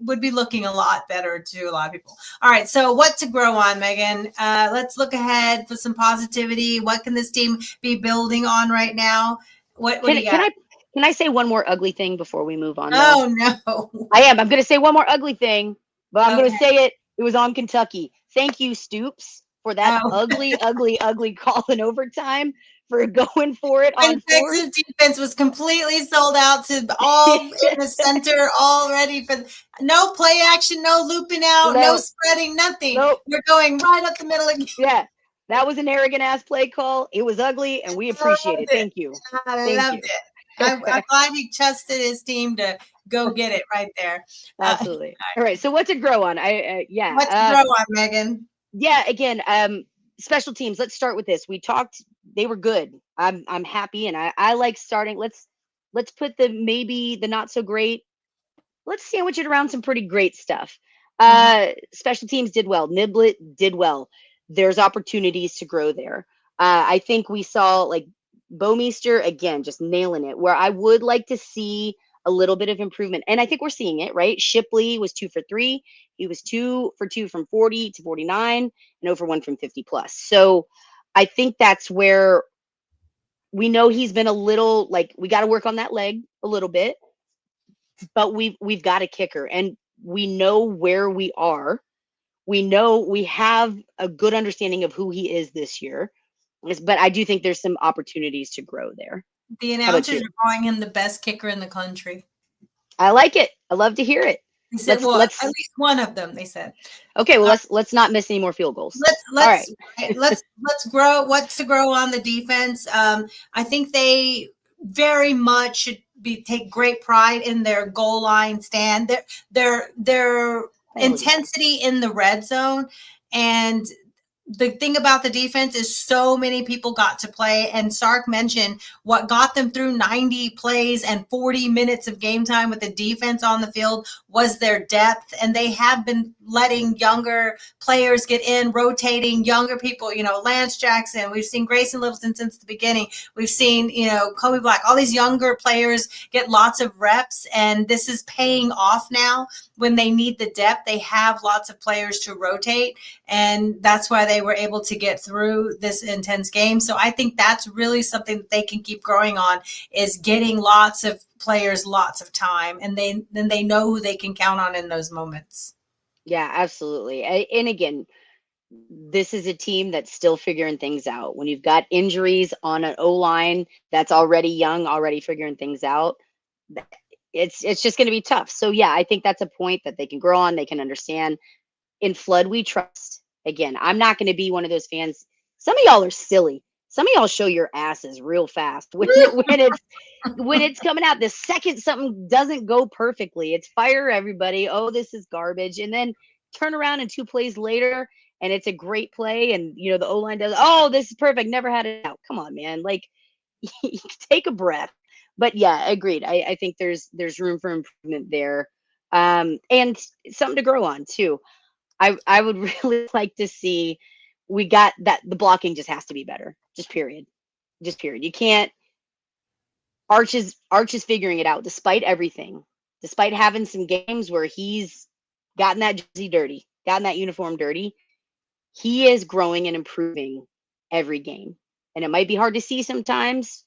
would be looking a lot better to a lot of people. All right, so what to grow on, Megan? Let's look ahead for some positivity. What can this team be building on right now? What do you got? Can I say one more ugly thing before we move on? Oh, no. I'm going to say one more ugly thing, but I'm going to say it. It was on Kentucky. Thank you, Stoops, for that ugly call in overtime, for going for it on Texas fourth. Defense was completely sold out to all in the center, all ready for no play action, no looping out, no spreading, nothing. Nope. We're going right up the middle again. Yeah, that was an arrogant ass play call. It was ugly, and we appreciate it. Thank you. I loved it. I'm glad he trusted his team to go get it right there. Absolutely. All right. So what to grow on? What to grow on, Megan? Yeah. Again, special teams. Let's start with this. We talked. They were good. I'm happy, and I like starting. Let's put the not so great. Let's sandwich it around some pretty great stuff. Special teams did well. Niblett did well. There's opportunities to grow there. I think we saw like Bouwmeester again, just nailing it, where I would like to see a little bit of improvement. And I think we're seeing it, right? Shipley was 2 for 3. He was 2 for 2 from 40 to 49 and 0 for 1 from 50 plus. So I think that's where we know he's been a little, like, we got to work on that leg a little bit, but we've got a kicker, and we know where we are. We know we have a good understanding of who he is this year. But I do think there's some opportunities to grow there. The announcers are calling him the best kicker in the country. I like it. I love to hear it. They said, at least one of them, they said. Okay, well, let's not miss any more field goals. Let's grow. What's to grow on the defense? I think they very much should take great pride in their goal line stand. Their intensity in the red zone, and the thing about the defense is so many people got to play, and Sark mentioned what got them through 90 plays and 40 minutes of game time with the defense on the field was their depth. And they have been letting younger players get in, rotating younger people, Lance Jackson. We've seen Grayson Littleton since the beginning. We've seen, Kobe Black, all these younger players get lots of reps, and this is paying off now. When they need the depth, they have lots of players to rotate, and that's why they were able to get through this intense game. So I think that's really something that they can keep growing on, is getting lots of players lots of time, and then they know who they can count on in those moments. Yeah, absolutely. And again, this is a team that's still figuring things out. When you've got injuries on an O-line that's already young, already figuring things out, it's just going to be tough. So yeah, I think that's a point that they can grow on. They can understand. In Flood, we trust. Again, I'm not going to be one of those fans. Some of y'all are silly. Some of y'all show your asses real fast when it's coming out. The second something doesn't go perfectly, it's fire everybody. Oh, this is garbage. And then turn around and 2 plays later, and it's a great play. And the O-line does, oh, this is perfect. Never had it out. Come on, man. Like, take a breath. But yeah, agreed. I think there's room for improvement there, and something to grow on too. I would really like to see, we got that the blocking just has to be better. Just period. You can't. Arch is figuring it out despite everything, despite having some games where he's gotten that jersey dirty, gotten that uniform dirty. He is growing and improving every game, and it might be hard to see sometimes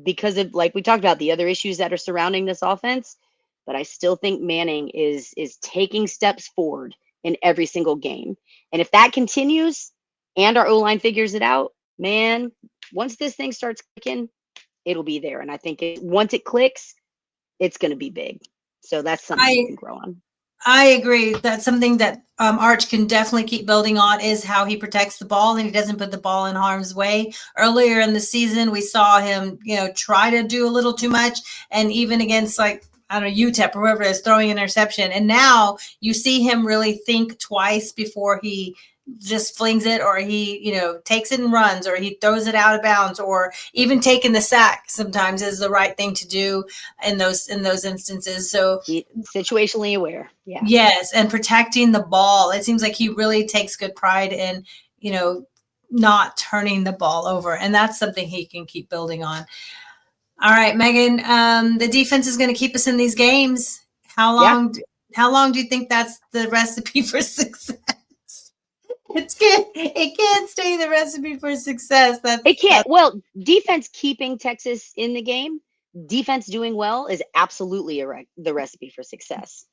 because of, like we talked about, the other issues that are surrounding this offense. But I still think Manning is taking steps forward in every single game. And if that continues and our O-line figures it out, man, once this thing starts clicking, it'll be there. And I think once it clicks, it's going to be big. So that's something we can grow on. I agree. That's something that Arch can definitely keep building on, is how he protects the ball and he doesn't put the ball in harm's way. Earlier in the season, we saw him, try to do a little too much, and even against, like, I don't know, UTEP or whoever is throwing an interception. And now you see him really think twice before he just flings it, or he, takes it and runs, or he throws it out of bounds, or even taking the sack sometimes is the right thing to do in those instances. So situationally aware. Yeah. Yes. And protecting the ball. It seems like he really takes good pride in, not turning the ball over. And that's something he can keep building on. All right, Megan, the defense is going to keep us in these games. How long do you think that's the recipe for success? It can't stay the recipe for success. It can't. Well, defense keeping Texas in the game, defense doing well is absolutely the recipe for success.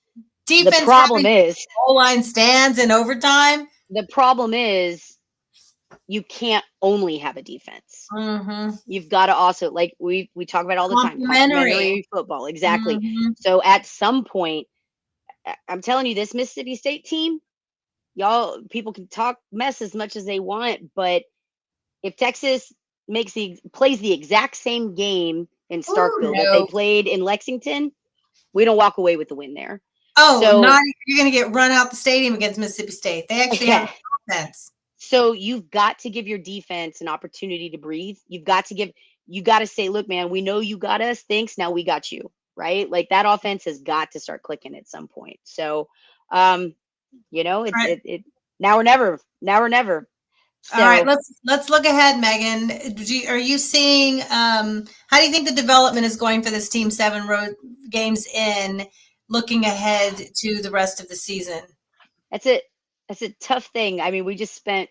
Defense, the problem is O-line stands in overtime. The problem is you can't only have a defense. Mm-hmm. You've got to also, like we talk about all the time, complementary football. Exactly. Mm-hmm. So at some point, I'm telling you, this Mississippi State team, y'all, people can talk mess as much as they want, but if Texas plays the exact same game in Starkville that they played in Lexington, we don't walk away with the win there. Oh, so, you're going to get run out the stadium against Mississippi State. They actually have offense. So you've got to give your defense an opportunity to breathe. You got to say, look, man, we know you got us. Thanks. Now we got you. Right. Like, that offense has got to start clicking at some point. So, it's now or never. So, all right, let's look ahead, Megan. Are you seeing, how do you think the development is going for this team 7 road games in, looking ahead to the rest of the season? That's a tough thing. I mean, we just spent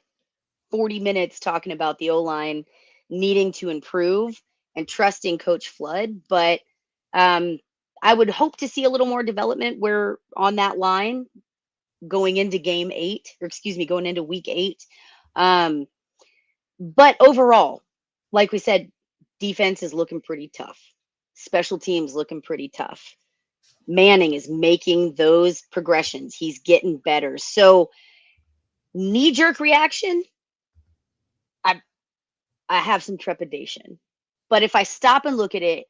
40 minutes talking about the O-line needing to improve and trusting Coach Flood, but I would hope to see a little more development where on that line going into going into week 8. But overall, like we said, defense is looking pretty tough. Special teams looking pretty tough. Manning is making those progressions. He's getting better. So knee-jerk reaction, I have some trepidation. But if I stop and look at it,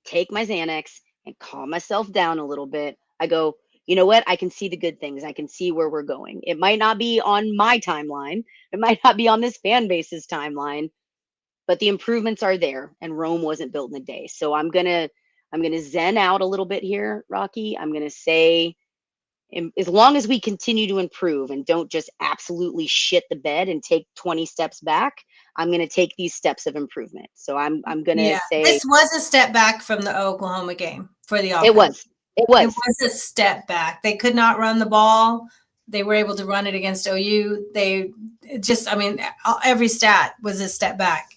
take my Xanax and calm myself down a little bit, I go, you know what? I can see the good things. I can see where we're going. It might not be on my timeline. It might not be on this fan base's timeline, but the improvements are there, and Rome wasn't built in a day. So I'm gonna zen out a little bit here, Rocky. I'm gonna say, as long as we continue to improve and don't just absolutely shit the bed and take 20 steps back, I'm gonna take these steps of improvement. So I'm gonna say this was a step back from the Oklahoma game for the offense. it It was was a step back. They could not run the ball. They were able to run it against OU. Every stat was a step back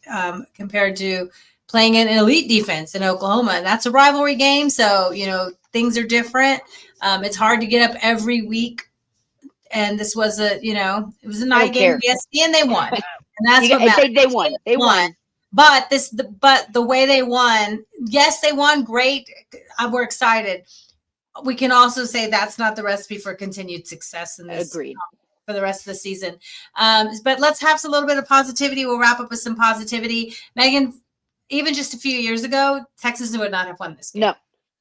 compared to playing an elite defense in Oklahoma. And that's a rivalry game. So, things are different. It's hard to get up every week. And this was it was a night game. ESPN, they won. And that's what matters. They won. They won. But the way they won, yes, they won. Great. We're excited. We can also say that's not the recipe for continued success in this. Agreed. For the rest of the season. But let's have a little bit of positivity. We'll wrap up with some positivity. Megan, even just a few years ago, Texas would not have won this game.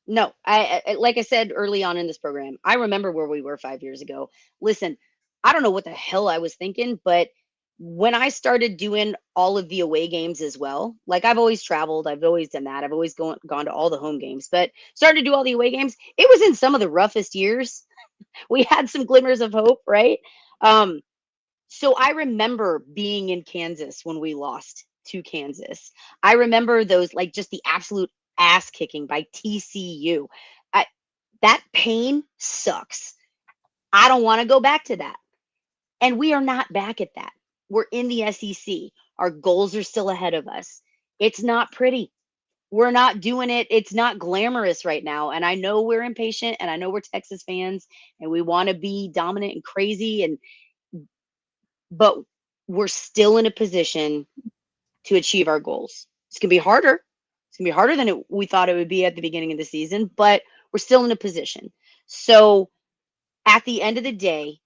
No. I like I said early on in this program, I remember where we were 5 years ago. Listen, I don't know what the hell I was thinking, but when I started doing all of the away games as well, like I've always traveled, I've always done that. I've always gone to all the home games, but started to do all the away games. It was in some of the roughest years. We had some glimmers of hope, right? So I remember being in Kansas when we lost to Kansas. I remember those, like, just the absolute ass kicking by TCU. That pain sucks. I don't want to go back to that. And we are not back at that. We're in the SEC. Our goals are still ahead of us. It's not pretty. We're not doing it. It's not glamorous right now. And I know we're impatient, and I know we're Texas fans, and we want to be dominant and crazy, but we're still in a position to achieve our goals. It's going to be harder. It's going to be harder than we thought it would be at the beginning of the season, but we're still in a position. So at the end of the day,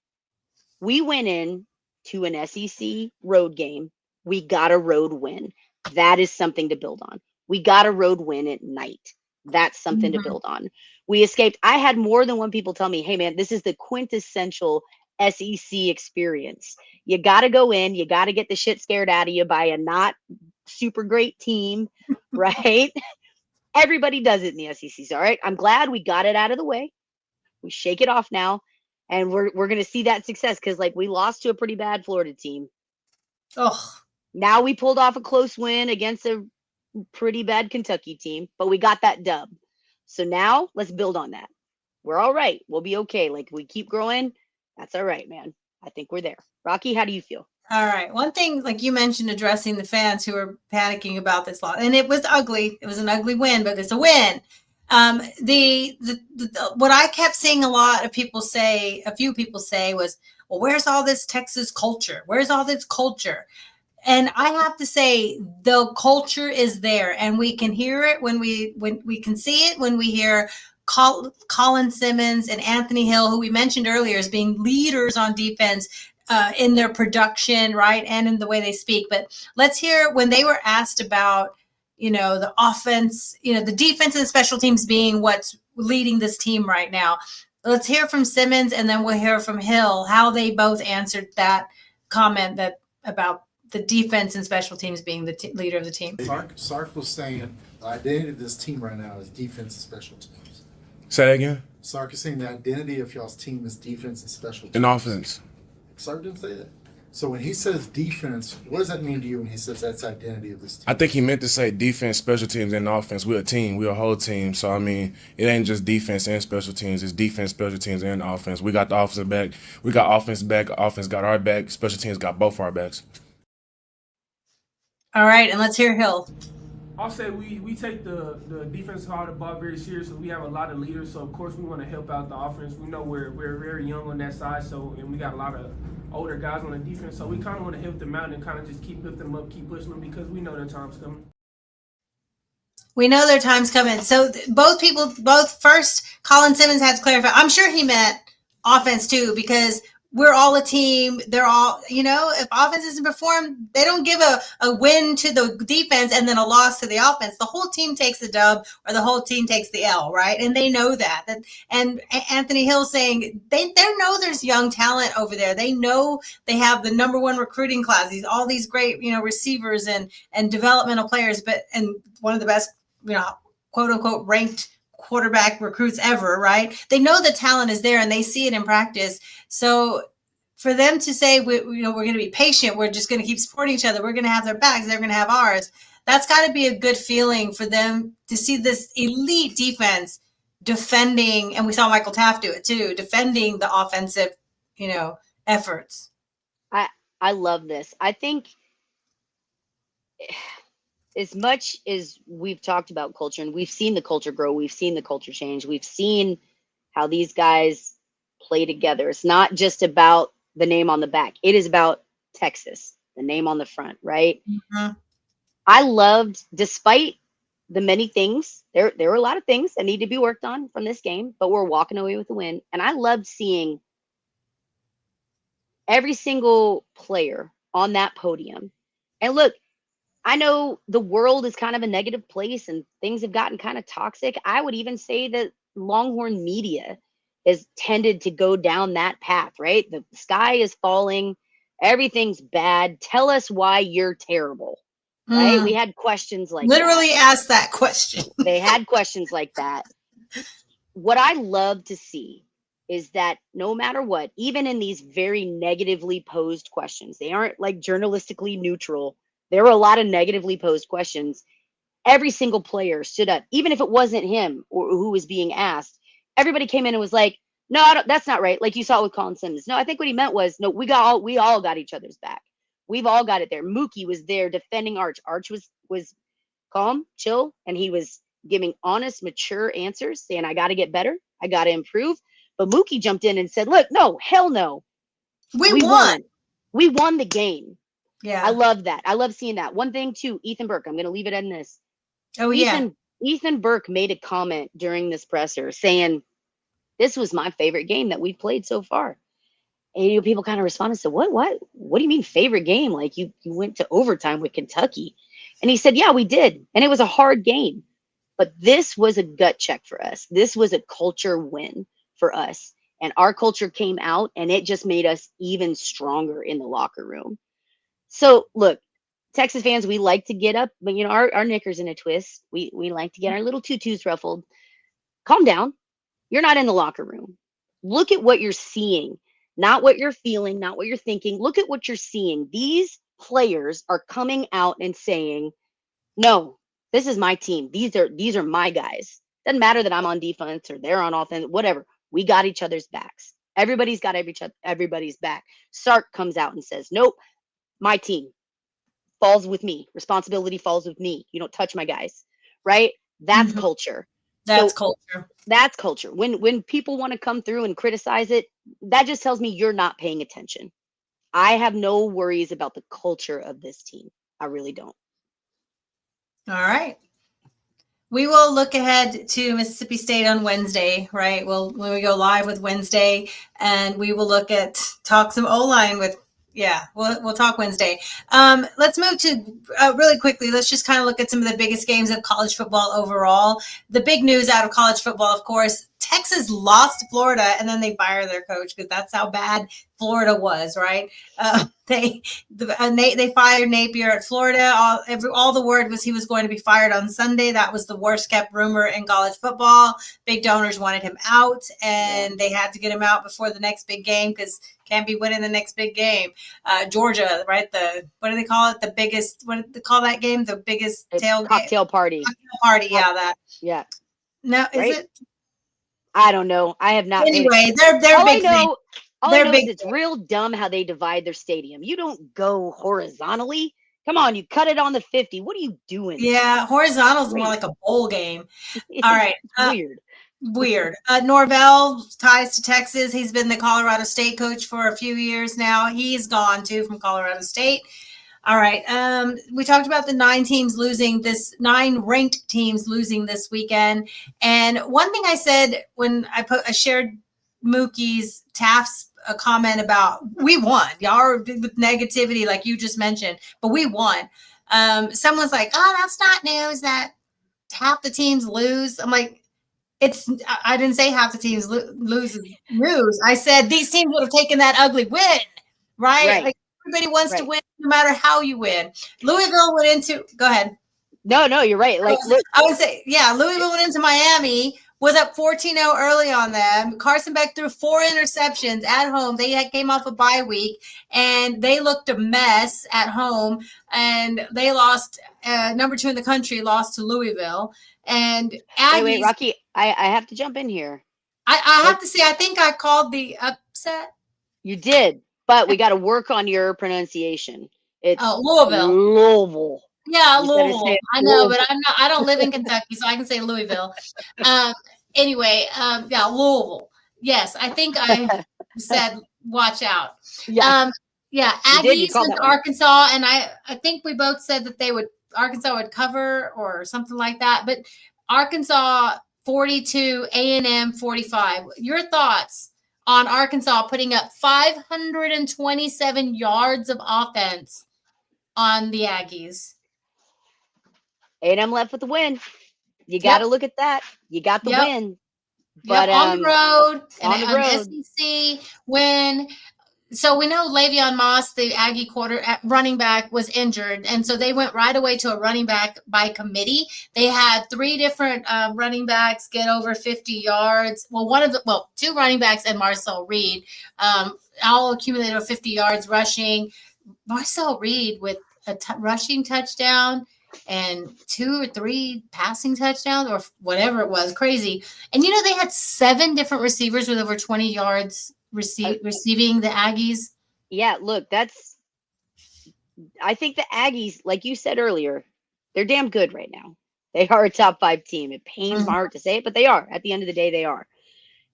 we went in to an SEC road game. We got a road win. That is something to build on. We got a road win at night. That's something to build on. We escaped. I had more than one people tell me, hey man, this is the quintessential SEC experience. You got to go in, you got to get the shit scared out of you by a not super great team, right? Everybody does it in the SEC. All right. I'm glad we got it out of the way. We shake it off now. And we're going to see that success, because like we lost to a pretty bad Florida team. Oh, now we pulled off a close win against a pretty bad Kentucky team, but we got that dub. So now let's build on that. We're all right. We'll be okay. Like, we keep growing. That's all right, man. I think we're there. Rocky, how do you feel? all right. One thing, like you mentioned, addressing the fans who are panicking about this loss, and it was ugly. It was an ugly win, but it's a win. What I kept seeing a few people say was, well, where's all this Texas culture? Where's all this culture? And I have to say, the culture is there, and we can hear it when we can see it when we hear Colin Simmons and Anthony Hill, who we mentioned earlier as being leaders on defense in their production, right, and in the way they speak. But let's hear when they were asked about, the offense, the defense and special teams being what's leading this team right now. Let's hear from Simmons, and then we'll hear from Hill, how they both answered that comment about the defense and special teams being the leader of the team. Sark was saying the identity of this team right now is defense and special teams. Say that again? Sark is saying the identity of y'all's team is defense and special teams. And offense. Sark didn't say that. So when he says defense, what does that mean to you when he says that's the identity of this team? I think he meant to say defense, special teams, and offense. We're a team. We're a whole team. So, I mean, it ain't just defense and special teams. It's defense, special teams, and offense. We got the offense back. We got offense back. Offense got our back. Special teams got both our backs. All right, and let's hear Hill. I'll say we take the defensive side of the ball very seriously. We have a lot of leaders, so of course we want to help out the offense. We know we're very young on that side, and we got a lot of older guys on the defense, so we kind of want to help them out and kind of just keep lifting them up, keep pushing them, because we know their time's coming. We know their time's coming. So both first, Colin Simmons had to clarify. I'm sure he meant offense too, because we're all a team. They're all, if offense doesn't perform, they don't give a win to the defense and then a loss to the offense. The whole team takes the dub or the whole team takes the L, right? And they know that. And Anthony Hill saying they know there's young talent over there. They know they have the number one recruiting class. All these great, receivers and developmental players, and one of the best, quote unquote ranked quarterback recruits ever, right? They know the talent is there and they see it in practice. So for them to say, we're going to be patient, we're just going to keep supporting each other, we're going to have their backs, they're going to have ours, that's got to be a good feeling for them to see this elite defense defending, and we saw Michael Taft do it too, defending the offensive, efforts. I love this. I think as much as we've talked about culture and we've seen the culture grow, we've seen the culture change, we've seen how these guys play together. It's not just about the name on the back. It is about Texas, the name on the front, right? Mm-hmm. I loved, despite the many things, there were a lot of things that need to be worked on from this game, but we're walking away with the win. And I loved seeing every single player on that podium. And look, I know the world is kind of a negative place and things have gotten kind of toxic. I would even say that Longhorn media has tended to go down that path, right? The sky is falling. Everything's bad. Tell us why you're terrible, right? We had questions like literally asked that question. They had questions like that. What I love to see is that no matter what, even in these very negatively posed questions, they aren't like journalistically neutral. There were a lot of negatively posed questions. Every single player stood up, even if it wasn't him or who was being asked. Everybody came in and was like, no, that's not right. Like you saw with Colin Simmons. No, I think what he meant was, no, we all got each other's back. We've all got it there. Mookie was there defending Arch. Arch was calm, chill, and he was giving honest, mature answers, saying, I got to get better. I got to improve. But Mookie jumped in and said, look, no, hell no. We won. We won the game. Yeah. I love that. I love seeing that. One thing too, Ethan Burke, I'm going to leave it in this. Oh, yeah. Ethan Burke made a comment during this presser saying, this was my favorite game that we've played so far. And people kind of responded, so what do you mean favorite game? Like you went to overtime with Kentucky. And he said, yeah, we did. And it was a hard game. But this was a gut check for us. This was a culture win for us. And our culture came out and it just made us even stronger in the locker room. So look, Texas fans, we like to get up, but our knickers in a twist. We like to get our little tutus ruffled. Calm down. You're not in the locker room. Look at what you're seeing, not what you're feeling, not what you're thinking. Look at what you're seeing. These players are coming out and saying, no, this is my team. These are my guys. Doesn't matter that I'm on defense or they're on offense, whatever. We got each other's backs. Everybody's got everybody's back. Sark comes out and says, nope, my team falls with me. Responsibility falls with me. You don't touch my guys, right? That's culture. That's culture. That's culture. When people want to come through and criticize it, that just tells me you're not paying attention. I have no worries about the culture of this team. I really don't. All right. We will look ahead to Mississippi State on Wednesday, right? When we go live with Wednesday, and we will talk some O-line with. Yeah, we'll talk Wednesday. Let's move to really quickly. Let's just kind of look at some of the biggest games of college football overall. The big news out of college football, of course, Texas lost to Florida, and then they fired their coach because that's how bad Florida was, right? They fired Napier at Florida. All the word was he was going to be fired on Sunday. That was the worst kept rumor in college football. Big donors wanted him out, and they had to get him out before the next big game because can't be winning the next big game. Georgia, right? What do they call it? The biggest. What do they call that game? The biggest cocktail party. Cocktail party. Yeah, that. Yeah. No, is it? I don't know. I have not. Anyway, they're big. All I know is it's real dumb how they divide their stadium. You don't go horizontally. Come on, you cut it on the 50. What are you doing? Yeah, horizontal is more like a bowl game. All right. Weird. Norvell ties to Texas. He's been the Colorado State coach for a few years now. He's gone too from Colorado State. All right. We talked about the 9 ranked teams losing this weekend. And one thing I said when I shared Mookie's Taft's a comment about we won. Y'all are with negativity, like you just mentioned, but we won. Someone's like, "Oh, that's not news that half the teams lose." I'm like, I didn't say half the teams lose news. I said these teams would have taken that ugly win, right? Like everybody wants to win, no matter how you win. Louisville went into. Go ahead. No, you're right. Like, look, I would say, yeah, Louisville went into Miami, was up 14-0 early on them. Carson Beck threw 4 interceptions at home. They came off a bye week, and they looked a mess at home, and they lost. Number 2 in the country lost to Louisville. And Aggies, wait, Rocky, I have to jump in here. I have to say, I think I called the upset. You did, but we got to work on your pronunciation. It's Louisville. Yeah, Louisville. I know, but I don't live in Kentucky, so I can say Louisville. Anyway, yeah, Louisville. Yes, I think I said watch out. Yeah. Aggies went to Arkansas, and I think we both said that Arkansas would cover or something like that. But Arkansas 42, A&M 45. Your thoughts on Arkansas putting up 527 yards of offense on the Aggies? A&M left with the win. You got to look at that. You got the win. But on the road, an SEC win. So we know Le'Veon Moss, the Aggie running back, was injured, and so they went right away to a running back by committee. They had 3 different running backs get over 50 yards. Well, 2 running backs and Marcel Reed all accumulated over 50 yards rushing. Marcel Reed with a rushing touchdown and 2 or 3 passing touchdowns or whatever it was, crazy. And they had 7 different receivers with over 20 yards receiving the Aggies. Yeah, look, I think the Aggies, like you said earlier, they're damn good right now. They are a top 5 team. It pains my heart to say it, but they are. At the end of the day, they are.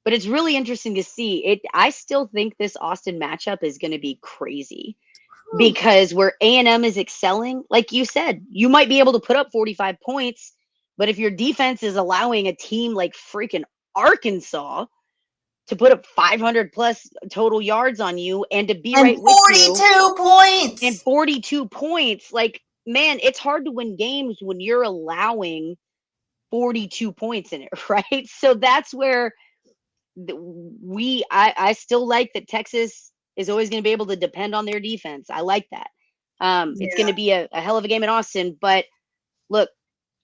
But it's really interesting to see it. I still think this Austin matchup is going to be crazy because where A&M is excelling, like you said, you might be able to put up 45 points, but if your defense is allowing a team like freaking Arkansas to put up 500 plus total yards on you and to be right with you. 42 points. And 42 points. Like, man, it's hard to win games when you're allowing 42 points in it, right? So that's where I still like that Texas is always going to be able to depend on their defense. I like that. It's going to be a hell of a game in Austin. But look,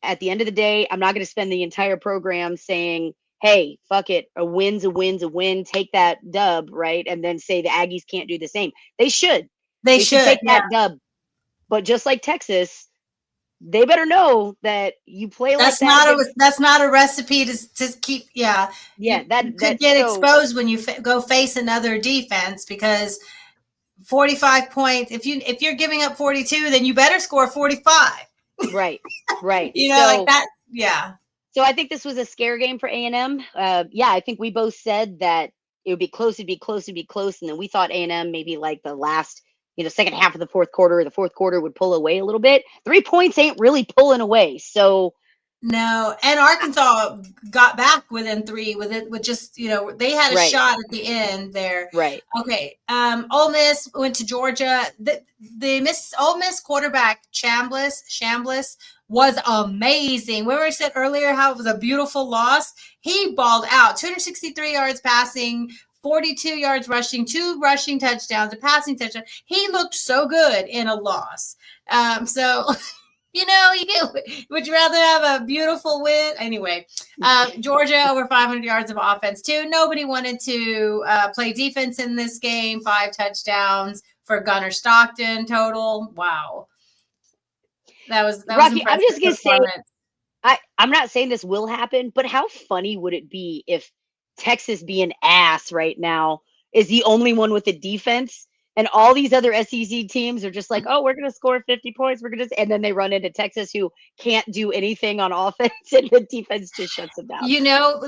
at the end of the day, I'm not going to spend the entire program saying, hey, fuck it, a win's a win's a win, take that dub, right? And then say the Aggies can't do the same. They should. They should take that dub. But just like Texas, they better know that you play that's like that. That's not a recipe to keep. Yeah. That could get exposed when you go face another defense because 45 points. If you're giving up 42, then you better score 45. Right. Like that. Yeah. So I think this was a scare game for A&M. I think we both said that it would be close, it'd be close, and then we thought A&M maybe like the last, second half of the fourth quarter, the fourth quarter would pull away a little bit. 3 points ain't really pulling away. So no, and Arkansas got back within 3 with just they had a shot at the end there. Right. Okay. Ole Miss went to Georgia. Ole Miss quarterback Chambliss was amazing. Remember I said earlier how it was a beautiful loss? He balled out. 263 yards passing, 42 yards rushing, 2 rushing touchdowns, a passing touchdown. He looked so good in a loss. Would you rather have a beautiful win? Anyway, Georgia over 500 yards of offense too. Nobody wanted to play defense in this game. 5 touchdowns for Gunnar Stockton total. Wow. That was Rocky, I'm just going to say, I'm not saying this will happen, but how funny would it be if Texas being ass right now is the only one with a defense and all these other SEC teams are just like, oh, we're going to score 50 points. And then they run into Texas who can't do anything on offense and the defense just shuts them down.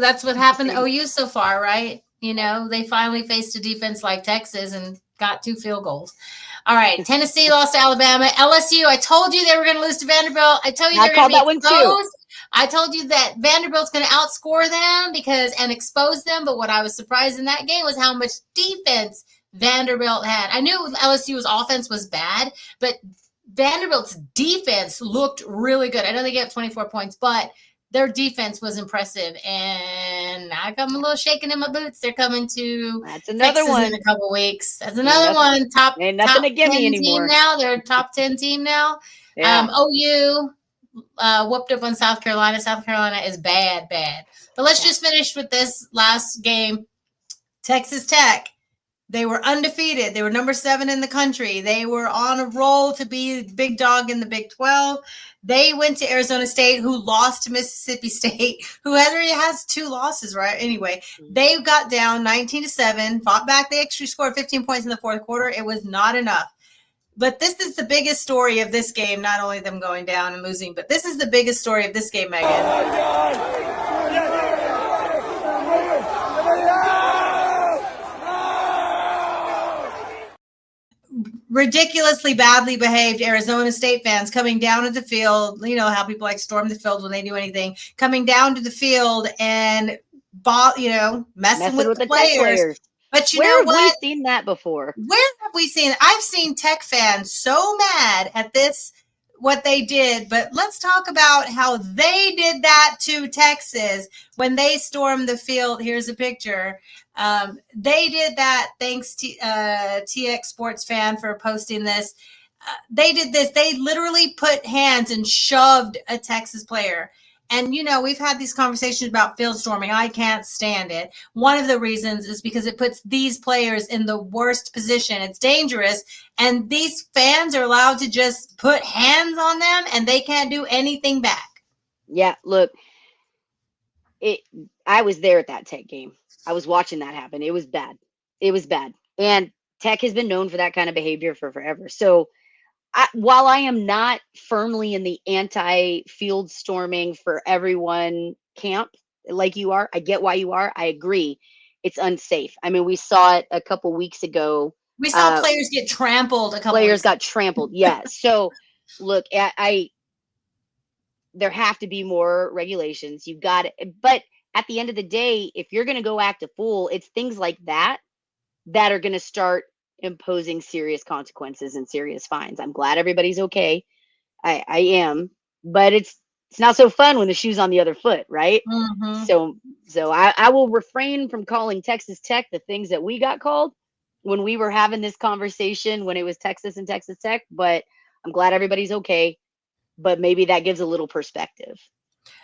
That's what happened to OU so far, right? They finally faced a defense like Texas and got 2 field goals. All right, Tennessee lost to Alabama. LSU, I told you they were going to lose to Vanderbilt. I told you they were going to be exposed. I told you that Vanderbilt's going to outscore them and expose them. But what I was surprised in that game was how much defense Vanderbilt had. I knew LSU's offense was bad, but Vanderbilt's defense looked really good. I know they gave up 24 points, but their defense was impressive, and I got a little shaking in my boots. They're coming to another one in a couple weeks. That's another one. Top 10 team now. They're a top 10 team now. Yeah. OU whooped up on South Carolina. South Carolina is bad. But let's just finish with this last game. Texas Tech. They were undefeated. They were number 7 in the country. They were on a roll to be big dog in the Big 12. They went to Arizona State, who lost to Mississippi State, who already has 2 losses, right? Anyway, they got down 19-7, fought back. They actually scored 15 points in the fourth quarter. It was not enough. But this is the biggest story of this game, not only them going down and losing, but this is the biggest story of this game, Megan. Ridiculously badly behaved Arizona State fans coming down to the field. You know how people like storm the field when they do anything. Coming down to the field and messing with the players. But you know what? Where have we seen that before? Where have we seen it? I've seen Tech fans so mad at this, what they did. But let's talk about how they did that to Texas when they stormed the field. Here's a picture. They did that. Thanks to TX Sports Fan for posting this. They did this. They literally put hands and shoved a Texas player. And, we've had these conversations about field storming. I can't stand it. One of the reasons is because it puts these players in the worst position. It's dangerous. And these fans are allowed to just put hands on them and they can't do anything back. Yeah, look, I was there at that Tech game. I was watching that happen. It was bad. And Tech has been known for that kind of behavior for forever. So while I am not firmly in the anti-field storming for everyone camp like you are, I get why you are. I agree. It's unsafe. I mean, we saw it a couple weeks ago. We saw players get trampled. Players got trampled. Yeah. So look, there have to be more regulations. You've got it. But at the end of the day, if you're going to go act a fool, it's things like that are going to start imposing serious consequences and serious fines. I'm glad everybody's okay. I am, but it's not so fun when the shoe's on the other foot, right? Mm-hmm. So I will refrain from calling Texas Tech the things that we got called when we were having this conversation when it was Texas and Texas Tech, but I'm glad everybody's okay. But maybe that gives a little perspective,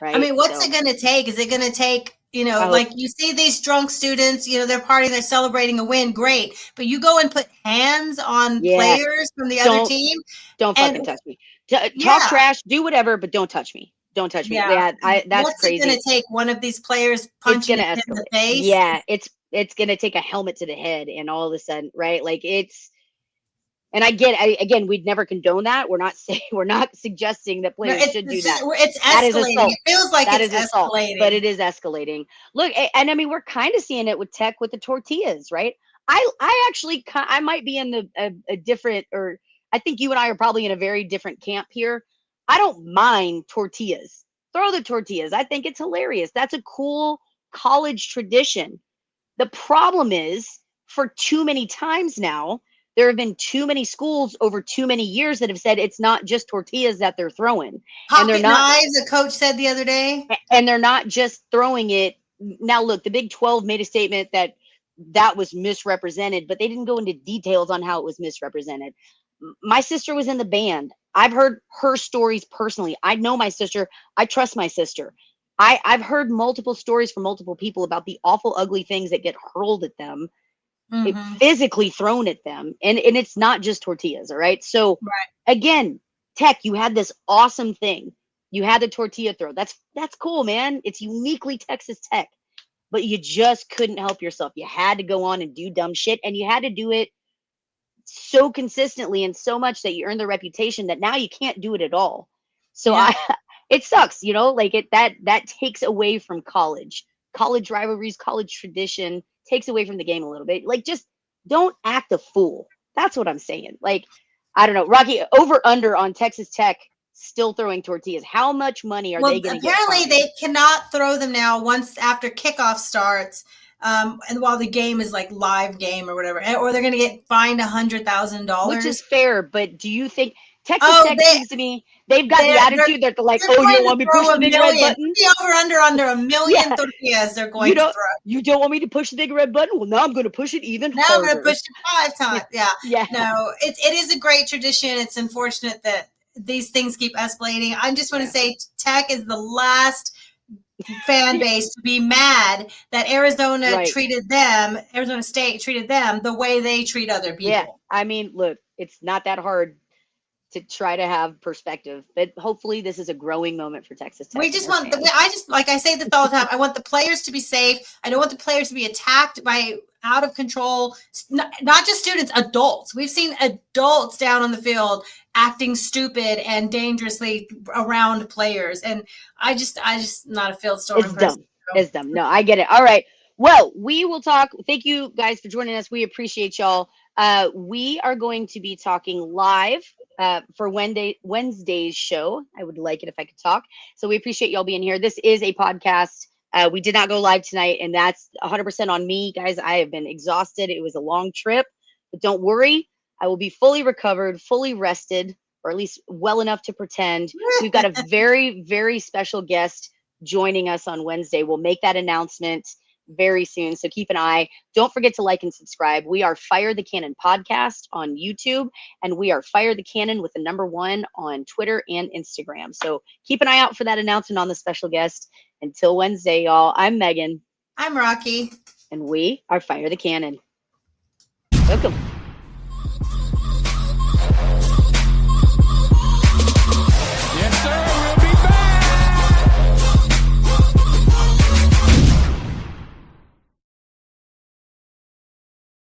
right? I mean, what's it going to take? Is it going to take, like you see these drunk students, they're partying, they're celebrating a win. Great. But you go and put hands on players from the other team. Don't fucking touch me. Talk trash, do whatever, but don't touch me. Don't touch me. Yeah, that's what's crazy. What's it going to take? One of these players punching in the face? Yeah, it's going to take a helmet to the head and all of a sudden, right? Like and again, we'd never condone that. We're not suggesting that players should do that. It's escalating. It feels like it's escalating. But it is escalating. Look, and I mean, we're kind of seeing it with Tech with the tortillas, right? I actually, I might be in a different, or I think you and I are probably in a very different camp here. I don't mind tortillas. Throw the tortillas. I think it's hilarious. That's a cool college tradition. The problem is, for too many times now, there have been too many schools over too many years that have said it's not just tortillas that they're throwing. And they're not knives, a coach said the other day. And they're not just throwing it. Now, look, the Big 12 made a statement that was misrepresented, but they didn't go into details on how it was misrepresented. My sister was in the band. I've heard her stories personally. I know my sister. I trust my sister. I've heard multiple stories from multiple people about the awful, ugly things that get hurled at them. Mm-hmm. Physically thrown at them, and it's not just tortillas. All right, so Again, Tech, you had this awesome thing. You had the tortilla throw. That's cool, man. It's uniquely Texas Tech, but you just couldn't help yourself. You had to go on and do dumb shit, and you had to do it so consistently and so much that you earned the reputation that now you can't do it at all. So it sucks, like that takes away from college rivalries, college tradition. Takes away from the game a little bit. Like, just don't act a fool. That's what I'm saying. Like, I don't know, Rocky, over under on Texas Tech still throwing tortillas. How much money are they going to get? Apparently, they cannot throw them now once after kickoff starts, and while the game is like live game or whatever, or they're going to get fined $100,000, which is fair. But do you think Texas Tech seems to me they've got the attitude that they're like, oh, you don't want me to push the big red button? The over under a million tortillas they're going to throw. You don't want me to push the big red button? Well, now I'm going to push it even harder. Now I'm going to push it 5 times. Yeah. Yeah. No, it is a great tradition. It's unfortunate that these things keep escalating. I just want to say Tech is the last fan base to be mad that Arizona State treated them the way they treat other people. Yeah. I mean, look, it's not that hard to try to have perspective, but hopefully this is a growing moment for Texas Tech. We just want like I say this all the time, I want the players to be safe. I don't want the players to be attacked by out of control, not just students, adults. We've seen adults down on the field acting stupid and dangerously around players. And I just not a field storm person. Dumb. It's dumb. No, I get it. All right. Well, we will talk. Thank you guys for joining us. We appreciate y'all. We are going to be talking live for Wednesday's show. I would like it if I could talk. So we appreciate y'all being here. This is a podcast. We did not go live tonight, and that's 100% on me, guys. I have been exhausted. It was a long trip, but don't worry. I will be fully recovered, fully rested, or at least well enough to pretend. We've got a very, very special guest joining us on Wednesday. We'll make that announcement very soon, so keep an eye. Don't forget to like and subscribe. We are Fire the Cannon podcast on YouTube, and we are Fire the Cannon with the #1 on Twitter and Instagram. So keep an eye out for that announcement on the special guest. Until Wednesday, y'all, I'm Megan. I'm Rocky. And we are Fire the Cannon. Welcome.